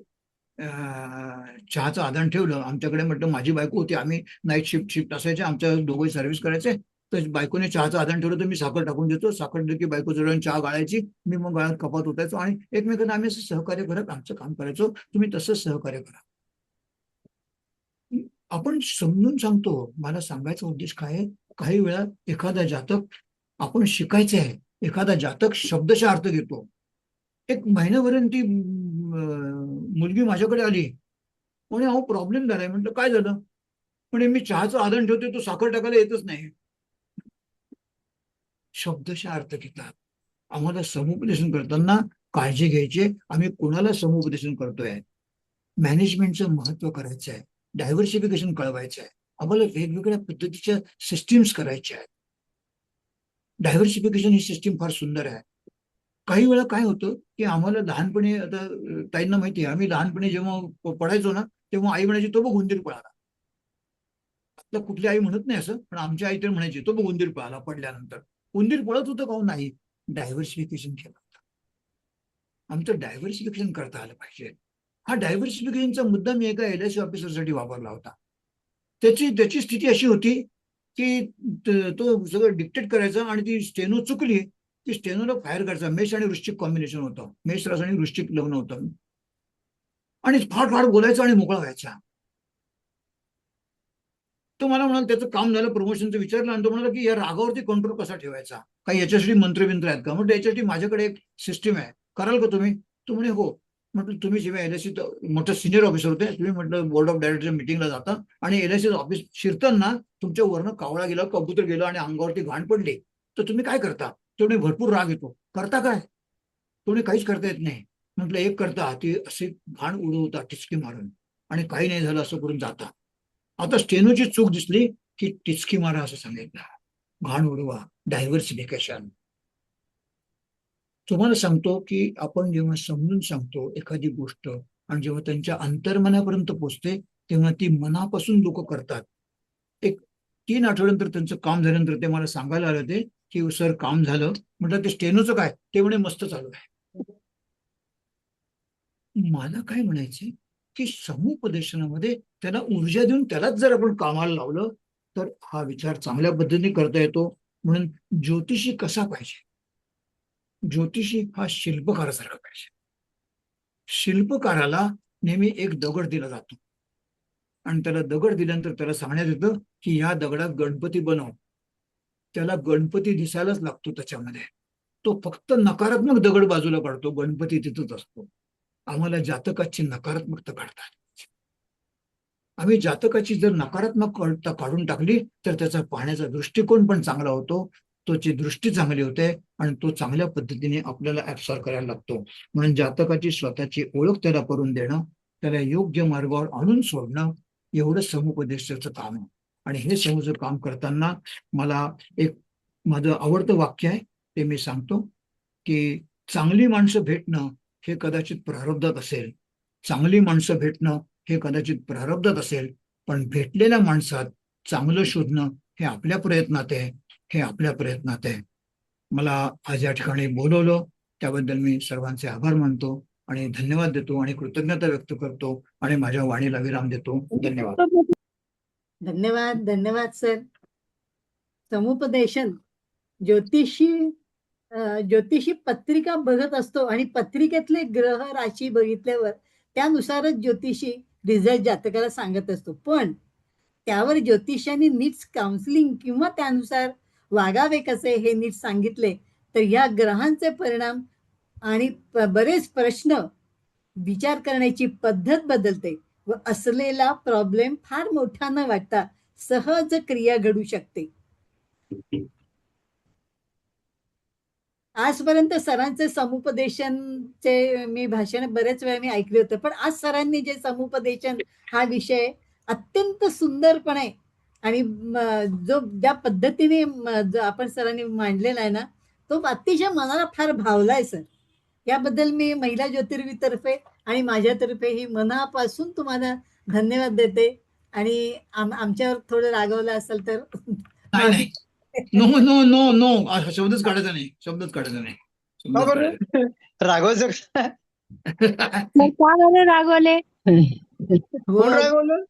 चहाचं आदान ठेवलं आमच्याकडे. म्हटलं माझी बायको होती, आम्ही नाईट शिफ्ट असायचे, आमच्या दोघंही सर्व्हिस करायचे. तर बायकोने चहाचं आदान ठेवलं तर मी साखर टाकून देतो, साखर दिली की बायको जवळ चहा गाळायची, मी मग गाळात कपात होतायचो आणि एकमेकांना आम्ही असं सहकार्य करत आमचं काम करायचो. तुम्ही तसंच सहकार्य करा. आपण समजून सांगतो. मला सांगायचा उद्देश काय आहे, काही वेळा एखादा जातक आपण शिकायचे आहे, एखादा जातक शब्दशः अर्थ घेतो. एक महिन्याभराने ती मुलगी माझ्याकडे आली, म्हणे अहो प्रॉब्लेम झालाय. म्हटलं काय झालं? म्हणजे मी चहाचं आदन ठेवतोय, तो साखर टाकायला येतच नाही. शब्दशः अर्थ घेतात. आम्हाला समुपदेशन करताना काळजी घ्यायची, आम्ही कोणाला समुपदेशन करतोय. मॅनेजमेंटचं महत्व करायचं आहे, डायव्हर्सिफिकेशन कळवायचं आहे, आम्हाला वेगवेगळ्या पद्धतीच्या सिस्टीम्स करायच्या आहेत. डायव्हर्सिफिकेशन ही सिस्टीम फार सुंदर आहे. काही वेळा काय होतं की आम्हाला लहानपणी, आता ताईंना माहिती आहे, आम्ही लहानपणी जेव्हा पडायचो ना, तेव्हा आई म्हणायची तो बघ उंदीर पळाला. आता कुठली आई म्हणत नाही असं, पण आमची आई तर म्हणायची तो बघ उंदीर पळाला पडल्यानंतर. उंदीर पळत होतं का? नाही. डायव्हर्सिफिकेशन केलं होतं. आमचं डायव्हर्सिफिकेशन करता आलं पाहिजे. हा डायव्हर्सिफिकेशनचा मुद्दा मी एका LIC ऑफिसरसाठी वापरला होता. त्याची स्थिती अशी होती की तो सगळं डिक्टेट करायचा आणि ती स्टेनो चुकली की स्टेनोला फायर करायचा. मेष आणि वृश्चिक कॉम्बिनेशन होतं, मेष रास आणि वृश्चिक लग्न होतं, आणि फार फार बोलायचं आणि मोकळा व्हायचा. तो मला म्हणाला त्याचं काम झालं, प्रमोशनचं विचारलं, आणि तो म्हणाला की या रागावरती कंट्रोल कसा ठेवायचा, काही याच्यासाठी मंत्रबिंत्र आहेत का? म्हटलं याच्यासाठी माझ्याकडे एक सिस्टीम आहे, कराल का तुम्ही? तो म्हणे हो. म्हटलं तुम्ही जेव्हा LIC मोठं सिनियर ऑफिसर होते, तुम्ही म्हटलं बोर्ड ऑफ डायरेक्टरच्या मिटिंगला जाता आणि LIC ऑफिस शिरताना तुमच्या वरनं कावळा गेला, कबूतर गेलं आणि अंगावरती घाण पडली, तर तुम्ही काय करता? तेवढे भरपूर राग येतो. करता काय? तुम्ही काहीच करता येत नाही. म्हटलं एक करता, ती अशी घाण उडवता टिचकी मारून, आणि काही नाही झालं असं करून जाता. आता स्टेनोची चूक दिसली की टिचकी मारा असं सांगितलं, घाण उडवा, डायव्हर्सिफिकेशन. तुम्हाला सांगतो की आपण जेव्हा समजून सांगतो एखादी गोष्ट आणि जेव्हा त्यांच्या अंतर्मनापर्यंत पोहोचते, तेव्हा ती मनापासून लोक करतात. एक 3 आठवड्यानंतर त्यांचं काम झाल्यानंतर ते मला सांगायला आले होते की सर काम झालं. म्हटलं ते स्टेनोचं काय? ते म्हणे मस्त चालू आहे. मला काय म्हणायचे की समुपदेशनामध्ये त्याला ऊर्जा देऊन त्यालाच जर आपण कामाला लावलं तर हा विचार चांगल्या पद्धतीने करता येतो. म्हणून ज्योतिषी कसा पाहिजे? ज्योतिषी हा शिल्पकारासारखा पाहिजे. शिल्पकाराला नेहमी एक दगड दिला जातो आणि त्याला दगड दिल्यानंतर त्याला सांगण्यात येतं की या दगडात गणपती बनव. त्याला गणपती दिसायलाच लागतो त्याच्यामध्ये. तो फक्त नकारात्मक दगड बाजूला काढतो, गणपती तिथंच असतो. आम्हाला जातकाची नकारात्मकता काढतात. आम्ही जातकाची जर नकारात्मकता काढून टाकली तर त्याचा पाहण्याचा दृष्टिकोन पण चांगला होतो, त्याची दृष्टी चांगली होते आणि तो चांगल्या पद्धतीने आपल्याला ऍब्सॉर्ब करायला लागतो. म्हणून जातकाची स्वतःची ओळख त्याला करून देणं, त्याला योग्य मार्गावर आणून सोडणं, एवढं समुपदेशाचं काम आहे. आणि हे समूचं काम करताना मला एक माझं आवडतं वाक्य आहे, ते मी सांगतो की चांगली माणसं भेटणं हे कदाचित प्रारब्धात असेल, चांगली माणसं भेटणं हे कदाचित प्रारब्धात असेल, पण भेटलेल्या माणसात चांगलं शोधणं हे आपल्या प्रयत्नात आहे, हे आपल्या प्रयत्नात आहे. मला आज या ठिकाणी बोलवलं त्याबद्दल मी सर्वांचे आभार मानतो आणि धन्यवाद देतो आणि कृतज्ञता व्यक्त करतो आणि माझ्या वाणीला विराम देतो. धन्यवाद. धन्यवाद, धन्यवाद सर. समुपदेशन ज्योतिषी ज्योतिषी पत्रिका बघत असतो आणि पत्रिकेतले ग्रह राशी बघितल्यावर त्यानुसारच ज्योतिषी रिझल्ट जातकाला सांगत असतो. पण त्यावर ज्योतिषांनी नीट काउन्सिलिंग किंवा त्यानुसार वागावे कसे हे नीट सांगितले तर या ग्रहांचे परिणाम आणि बरेच प्रश्न, विचार करण्याची पद्धत बदलते व असलेला प्रॉब्लेम फार मोठा न वाटता सहज क्रिया घडू शकते. आजपर्यंत सरांचे समुपदेशनचे मी भाषण बरेच वेळा मी ऐकले होते, पण आज सरांनी जे समुपदेशन हा विषय अत्यंत सुंदरपणे आणि जो ज्या पद्धतीने आपण सरांनी मांडलेला आहे ना, तो अतिशय मनाला फार भावलाय सर. याबद्दल मी महिला ज्योतिर्वितर्फे आणि माझ्यातर्फे ही मनापासून तुम्हाला धन्यवाद देते. आणि आमच्यावर थोडं रागवलं असेल तर नाही माफी. नाही, नो नो नो नो, शब्दच काढायचा नाही, शब्दच काढायचा नाही, शब्दच काढायचा. राघवायचं नाही. मग का बरं रागवले? कोण रागवलं?